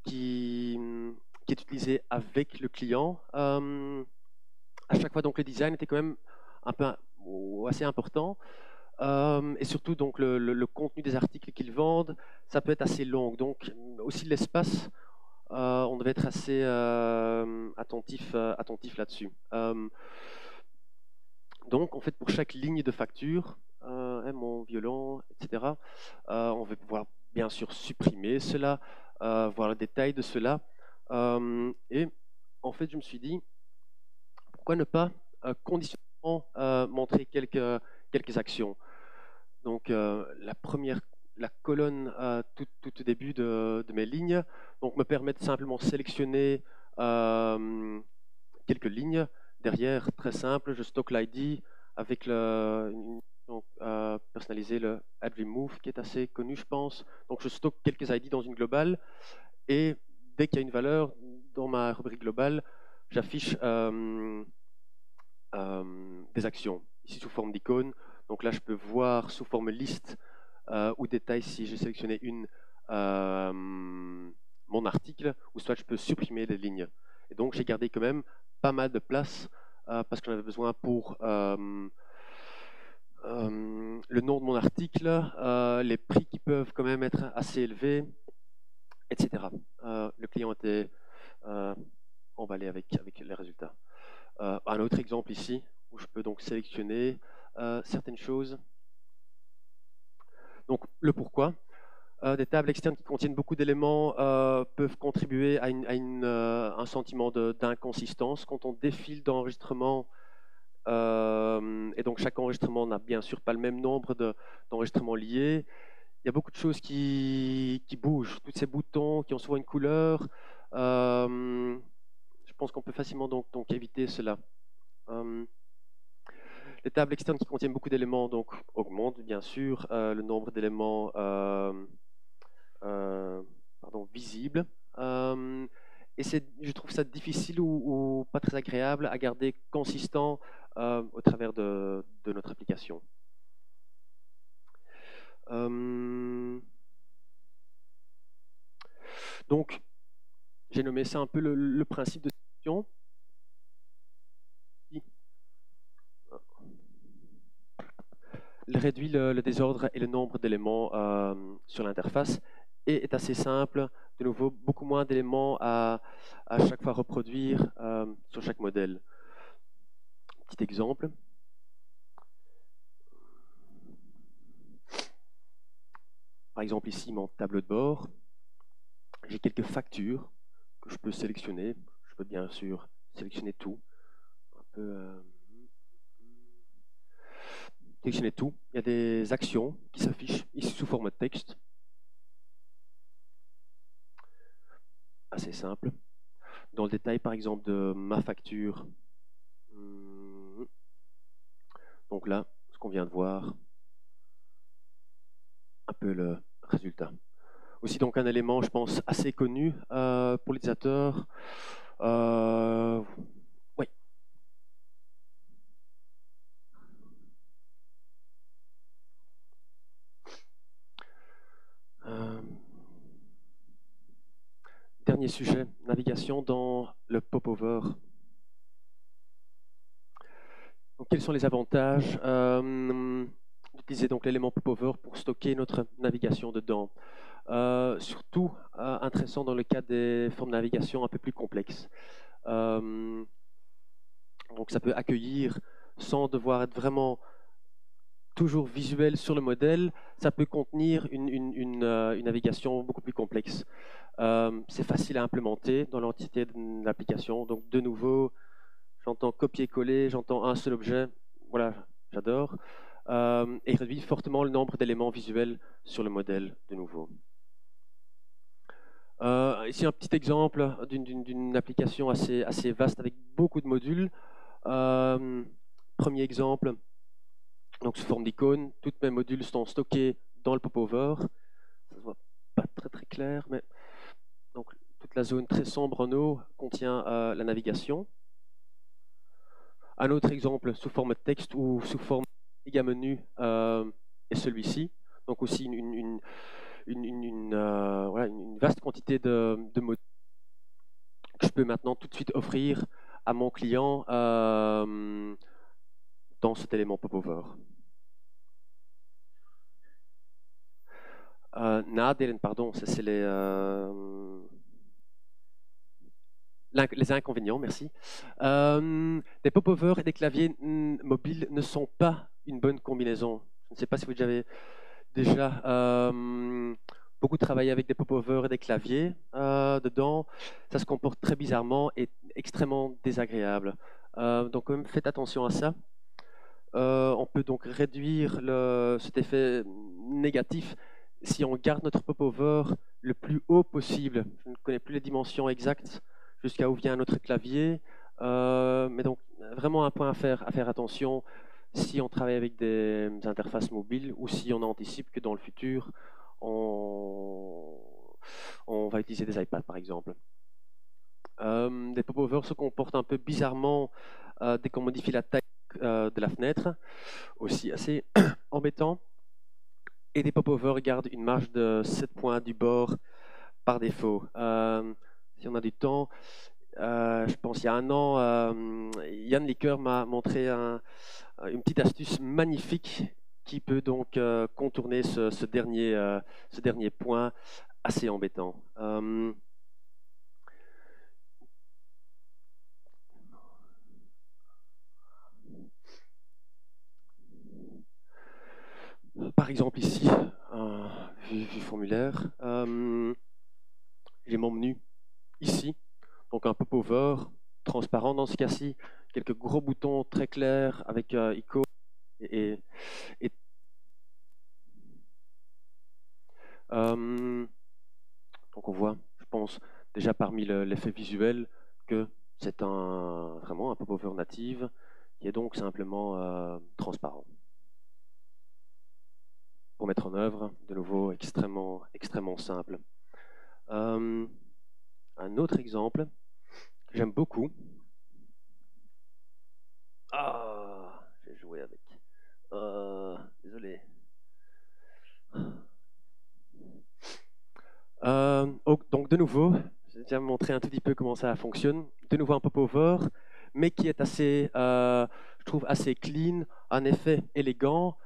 qui est utilisé avec le client. À chaque fois, donc le design était quand même un peu assez important. Et surtout, donc le contenu des articles qu'ils vendent, ça peut être assez long. Donc aussi l'espace, on devait être assez attentif là-dessus. Donc, en fait, pour chaque ligne de facture, mon violon, etc., on va pouvoir bien sûr supprimer cela, voir le détail de cela. Et en fait, je me suis dit, pourquoi ne pas conditionnellement montrer quelques actions. Donc, la colonne tout au début de mes lignes, donc me permet de simplement sélectionner quelques lignes. Derrière, très simple, je stocke l'ID avec personnaliser le add remove qui est assez connu, je pense. Donc, je stocke quelques ID dans une globale et dès qu'il y a une valeur dans ma rubrique globale, j'affiche des actions, ici sous forme d'icône. Donc là, je peux voir sous forme liste ou détail si j'ai sélectionné mon article, ou soit je peux supprimer les lignes. Et donc, j'ai gardé quand même pas mal de place parce que j'en avais besoin pour le nom de mon article, les prix qui peuvent quand même être assez élevés, etc. Le client était emballé avec les résultats. Un autre exemple ici, où je peux donc sélectionner certaines choses. Donc, le pourquoi. Des tables externes qui contiennent beaucoup d'éléments peuvent contribuer à un sentiment d'inconsistance. Quand on défile d'enregistrements, et donc chaque enregistrement n'a bien sûr pas le même nombre d'enregistrements liés, il y a beaucoup de choses qui bougent. Tous ces boutons qui ont souvent une couleur, je pense qu'on peut facilement donc éviter cela. Les tables externes qui contiennent beaucoup d'éléments donc augmentent bien sûr le nombre d'éléments visibles. Et je trouve ça difficile ou pas très agréable à garder consistant au travers de notre application. Donc, j'ai nommé ça un peu le principe de sélection. Il réduit le désordre et le nombre d'éléments sur l'interface et est assez simple. De nouveau, beaucoup moins d'éléments à chaque fois reproduire sur chaque modèle. Petit exemple. Par exemple, ici, mon tableau de bord. J'ai quelques factures que je peux sélectionner. Je peux bien sûr sélectionner tout. Sélectionner tout. Il y a des actions qui s'affichent ici sous forme de texte. Assez simple. Dans le détail, par exemple, de ma facture. Donc là, ce qu'on vient de voir, un peu le résultat. Aussi donc un élément, je pense, assez connu pour l'utilisateur. Oui. Dernier sujet, navigation dans le popover. Donc, quels sont les avantages d'utiliser donc l'élément popover pour stocker notre navigation dedans? Surtout intéressant dans le cas des formes de navigation un peu plus complexes. Donc ça peut accueillir sans devoir être vraiment toujours visuel sur le modèle, ça peut contenir une navigation beaucoup plus complexe. C'est facile à implémenter dans l'entité de l'application. Donc de nouveau, j'entends copier-coller, j'entends un seul objet. Voilà, j'adore. Et réduit fortement le nombre d'éléments visuels sur le modèle de nouveau. Ici un petit exemple d'une application assez vaste avec beaucoup de modules. Premier exemple, donc sous forme d'icône, tous mes modules sont stockés dans le popover. Ça se voit pas très clair, mais donc toute la zone très sombre en haut contient la navigation. Un autre exemple sous forme de texte ou sous forme de méga menu est celui-ci. Donc aussi voilà, une vaste quantité de modules que je peux maintenant tout de suite offrir à mon client dans cet élément popover. Nadelen, pardon, c'est les inconvénients, merci. Des popovers et des claviers mobiles ne sont pas une bonne combinaison. Je ne sais pas si vous avez déjà beaucoup travaillé avec des popovers et des claviers dedans. Ça se comporte très bizarrement et extrêmement désagréable. Donc quand même, faites attention à ça. On peut donc réduire cet effet négatif si on garde notre popover le plus haut possible. Je ne connais plus les dimensions exactes jusqu'à où vient notre clavier, mais donc vraiment un point à faire attention si on travaille avec des interfaces mobiles ou si on anticipe que dans le futur on va utiliser des iPads par exemple. Des popovers se comportent un peu bizarrement dès qu'on modifie la taille de la fenêtre, aussi assez embêtant. Et des popovers gardent une marge de 7 points du bord par défaut. Si on a du temps, je pense il y a un an, Yann Licker m'a montré une petite astuce magnifique qui peut donc contourner ce dernier point assez embêtant. Par exemple ici, vu formulaire, j'ai mon menu ici, donc un popover transparent dans ce cas-ci, quelques gros boutons très clairs avec icône et donc on voit, je pense, déjà parmi l'effet visuel que c'est vraiment un popover native qui est donc simplement transparent. Pour mettre en œuvre, de nouveau, extrêmement simple. Un autre exemple que j'aime beaucoup. Ah, j'ai joué avec. Désolé. Donc de nouveau, j'ai déjà montré un tout petit peu comment ça fonctionne. De nouveau un popover, mais qui est assez, je trouve, assez clean, un effet élégant,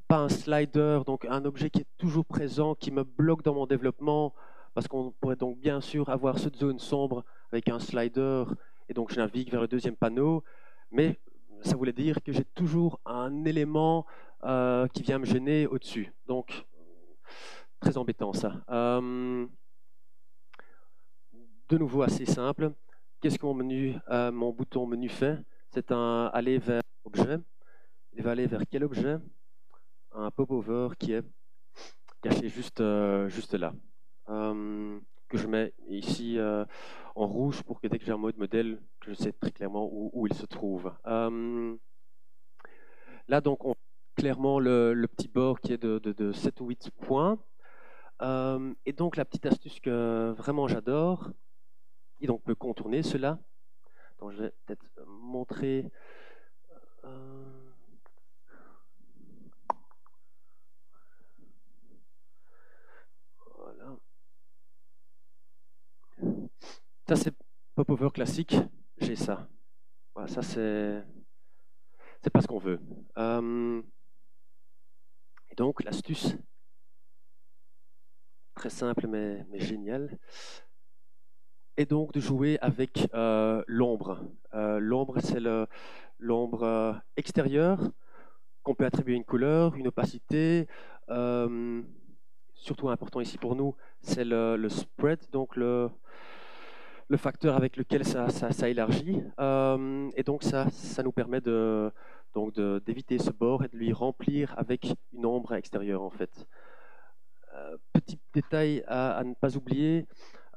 pas un slider, donc un objet qui est toujours présent, qui me bloque dans mon développement, parce qu'on pourrait donc bien sûr avoir cette zone sombre avec un slider, et donc je navigue vers le deuxième panneau, mais ça voulait dire que j'ai toujours un élément qui vient me gêner au-dessus. Donc, très embêtant ça. De nouveau assez simple. Qu'est-ce que mon bouton menu fait? C'est un aller vers objet. Il va aller vers quel objet? Un popover qui est caché juste là. Que je mets ici en rouge pour que dès que j'ai un mode modèle, que je sais très clairement où il se trouve. Là, donc, on voit clairement le petit bord qui est de 7 ou 8 points. Et donc, la petite astuce que vraiment j'adore, et donc peut contourner cela. Donc, je vais peut-être montrer. Voilà. Ça, c'est popover classique. J'ai ça. Voilà, ça, c'est c'est pas ce qu'on veut. Et donc l'astuce, très simple mais géniale, est donc de jouer avec l'ombre. L'ombre, c'est l'ombre extérieure qu'on peut attribuer une couleur, une opacité. Surtout important ici pour nous, c'est le spread, donc le facteur avec lequel ça élargit. Et donc ça nous permet d'éviter ce bord et de lui remplir avec une ombre extérieure en fait. Petit détail à ne pas oublier,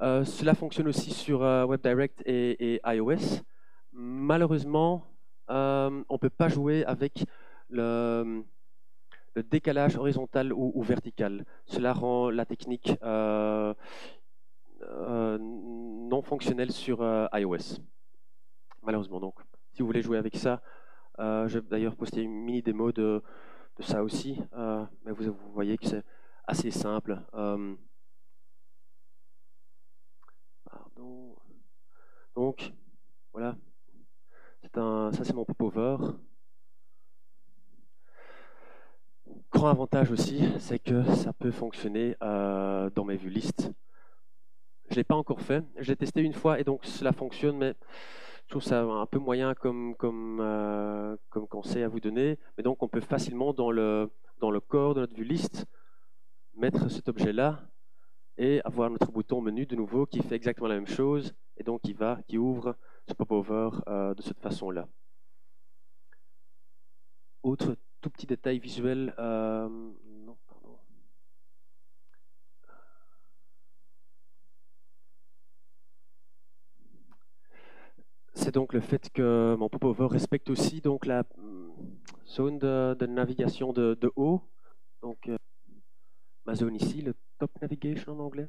cela fonctionne aussi sur WebDirect et iOS. Malheureusement, on ne peut pas jouer avec le décalage horizontal ou vertical. Cela rend la technique non fonctionnelle sur iOS. Malheureusement, donc, si vous voulez jouer avec ça, je vais d'ailleurs poster une mini démo de ça aussi, mais vous voyez que c'est assez simple. Pardon. Donc, voilà, ça c'est mon popover. Grand avantage aussi, c'est que ça peut fonctionner dans mes vues listes. Je ne l'ai pas encore fait. Je l'ai testé une fois et donc cela fonctionne, mais je trouve ça un peu moyen comme conseil à vous donner. Mais donc on peut facilement dans le corps de notre vue liste mettre cet objet-là et avoir notre bouton menu de nouveau qui fait exactement la même chose et donc qui ouvre ce popover de cette façon-là. Autre tout petit détail visuel. Non, pardon. C'est donc le fait que mon popover respecte aussi donc la zone de navigation de haut. Donc ma zone ici, le top navigation en anglais.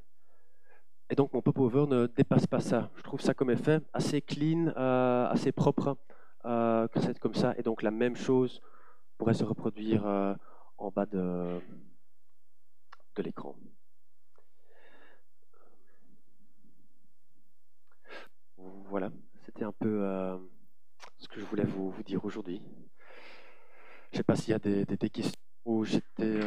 Et donc mon popover ne dépasse pas ça. Je trouve ça comme effet assez clean, assez propre, que c'est comme ça. Et donc la même chose pourrait se reproduire en bas de l'écran. Voilà, c'était un peu ce que je voulais vous dire aujourd'hui. Je ne sais pas s'il y a des questions où j'étais...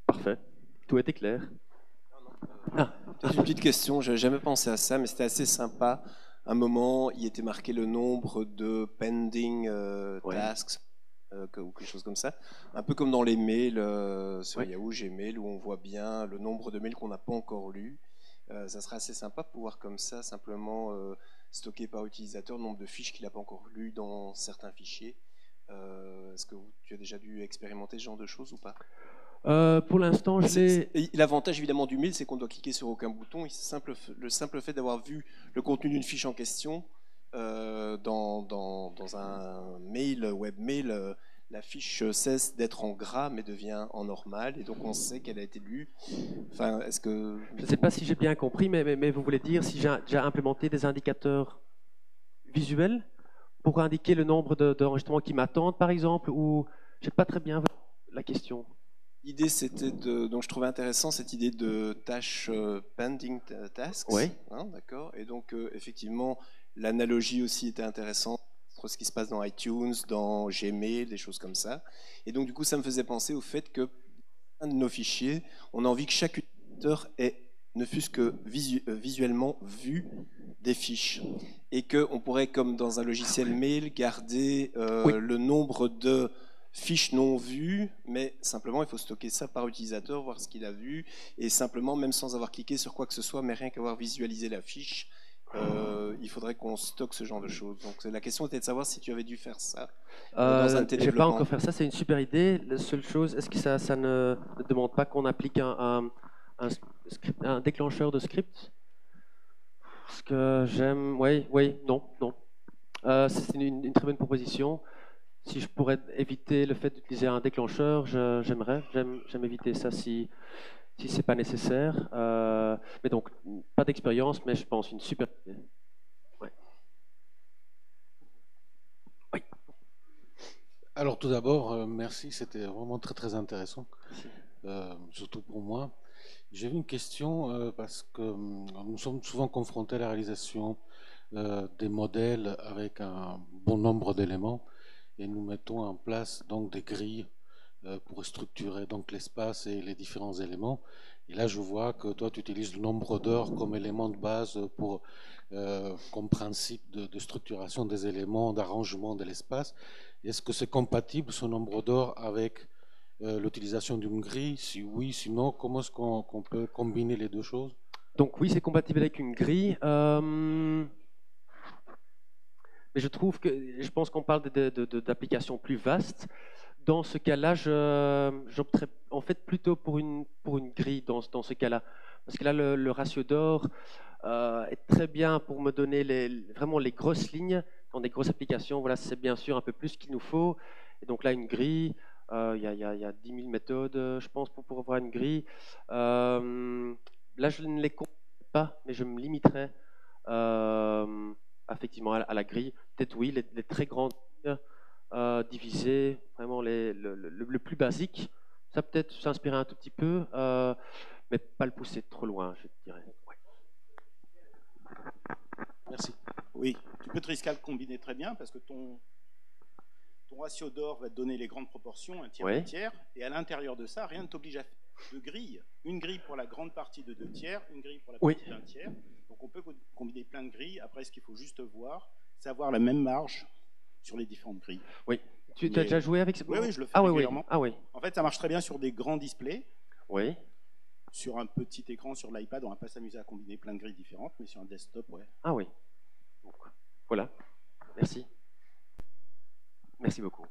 Parfait, tout était clair. Peut-être une petite question, je n'avais jamais pensé à ça, mais c'était assez sympa. À un moment, il était marqué le nombre de pending Ouais. tasks ou quelque chose comme ça. Un peu comme dans les mails sur Ouais. Yahoo, Gmail, où on voit bien le nombre de mails qu'on n'a pas encore lus. Ça serait assez sympa de pouvoir comme ça simplement stocker par utilisateur le nombre de fiches qu'il n'a pas encore lues dans certains fichiers. Est-ce que tu as déjà dû expérimenter ce genre de choses ou pas? Pour l'instant, je l'ai... Et l'avantage évidemment du mail, c'est qu'on doit cliquer sur aucun bouton. Et le simple fait d'avoir vu le contenu d'une fiche en question dans un mail, webmail, la fiche cesse d'être en gras mais devient en normal et donc on sait qu'elle a été lue. Enfin, est-ce que... Je ne sais pas si j'ai bien compris, mais vous voulez dire si j'ai déjà implémenté des indicateurs visuels pour indiquer le nombre d'enregistrements qui m'attendent, par exemple, ou je n'ai pas très bien la question. L'idée, c'était donc je trouvais intéressant cette idée de tâches pending tasks. Oui. Hein, d'accord. Et donc, effectivement, l'analogie aussi était intéressante entre ce qui se passe dans iTunes, dans Gmail, des choses comme ça. Et donc, du coup, ça me faisait penser au fait que un de nos fichiers, on a envie que chaque utilisateur ait, ne fût-ce que visuellement vu des fiches. Et qu'on pourrait, comme dans un logiciel mail, garder Oui. le nombre de fiches non vues, mais simplement il faut stocker ça par utilisateur, voir ce qu'il a vu, et simplement, même sans avoir cliqué sur quoi que ce soit, mais rien qu'avoir visualisé la fiche, il faudrait qu'on stocke ce genre de choses. Donc la question était de savoir si tu avais dû faire ça dans un de tes Je n'ai pas développements. encore fait ça, c'est une super idée. La seule chose, est-ce que ça ne demande pas qu'on applique un déclencheur de script? Parce que j'aime... Oui, non. C'est une très bonne proposition. Si je pourrais éviter le fait d'utiliser un déclencheur, j'aimerais. J'aime éviter ça si c'est pas nécessaire. Mais donc, pas d'expérience, mais je pense une super idée. Ouais. Oui. Alors tout d'abord, merci, c'était vraiment très très intéressant, surtout pour moi. J'ai une question parce que nous sommes souvent confrontés à la réalisation des modèles avec un bon nombre d'éléments et nous mettons en place donc des grilles pour structurer donc l'espace et les différents éléments. Et là, je vois que toi, tu utilises le nombre d'heures comme élément de base pour, comme principe de structuration des éléments, d'arrangement de l'espace. Est-ce que c'est compatible ce nombre d'heures avec l'utilisation d'une grille? Si oui, sinon, comment est-ce qu'on peut combiner les deux choses? Donc oui, c'est compatible avec une grille. Mais je pense qu'on parle d'applications plus vastes. Dans ce cas-là, j'opterais en fait plutôt pour une grille dans ce cas-là. Parce que là, le ratio d'or est très bien pour me donner vraiment les grosses lignes. Dans des grosses applications, voilà, c'est bien sûr un peu plus qu'il nous faut. Et donc là, une grille, il y a 10 000 méthodes, je pense, pour avoir une grille. Là, je ne les compte pas, mais je me limiterai euh, effectivement à la grille. Peut-être oui, les très grandes lignes diviser vraiment le plus basique. Ça peut-être s'inspirer un tout petit peu, mais pas le pousser trop loin, je dirais. Ouais. Merci. Oui, tu peux Triscal combiner très bien parce que ton ratio d'or va te donner les grandes proportions, un tiers, Ouais. un tiers, et à l'intérieur de ça, rien ne t'oblige à faire de grille. Une grille pour la grande partie de 2 tiers, une grille pour la Oui. partie d'1 tiers. Donc on peut combiner plein de grilles. Après, ce qu'il faut juste voir, c'est avoir la même marge sur les différentes grilles. Oui. Tu as déjà joué avec ça? Oui, oui, je le fais Ah oui, régulièrement. oui. Ah oui. En fait, ça marche très bien sur des grands displays. Oui. Sur un petit écran sur l'iPad, on ne va pas s'amuser à combiner plein de grilles différentes, mais sur un desktop, ouais. Ah oui. Donc, voilà. Merci. Merci beaucoup.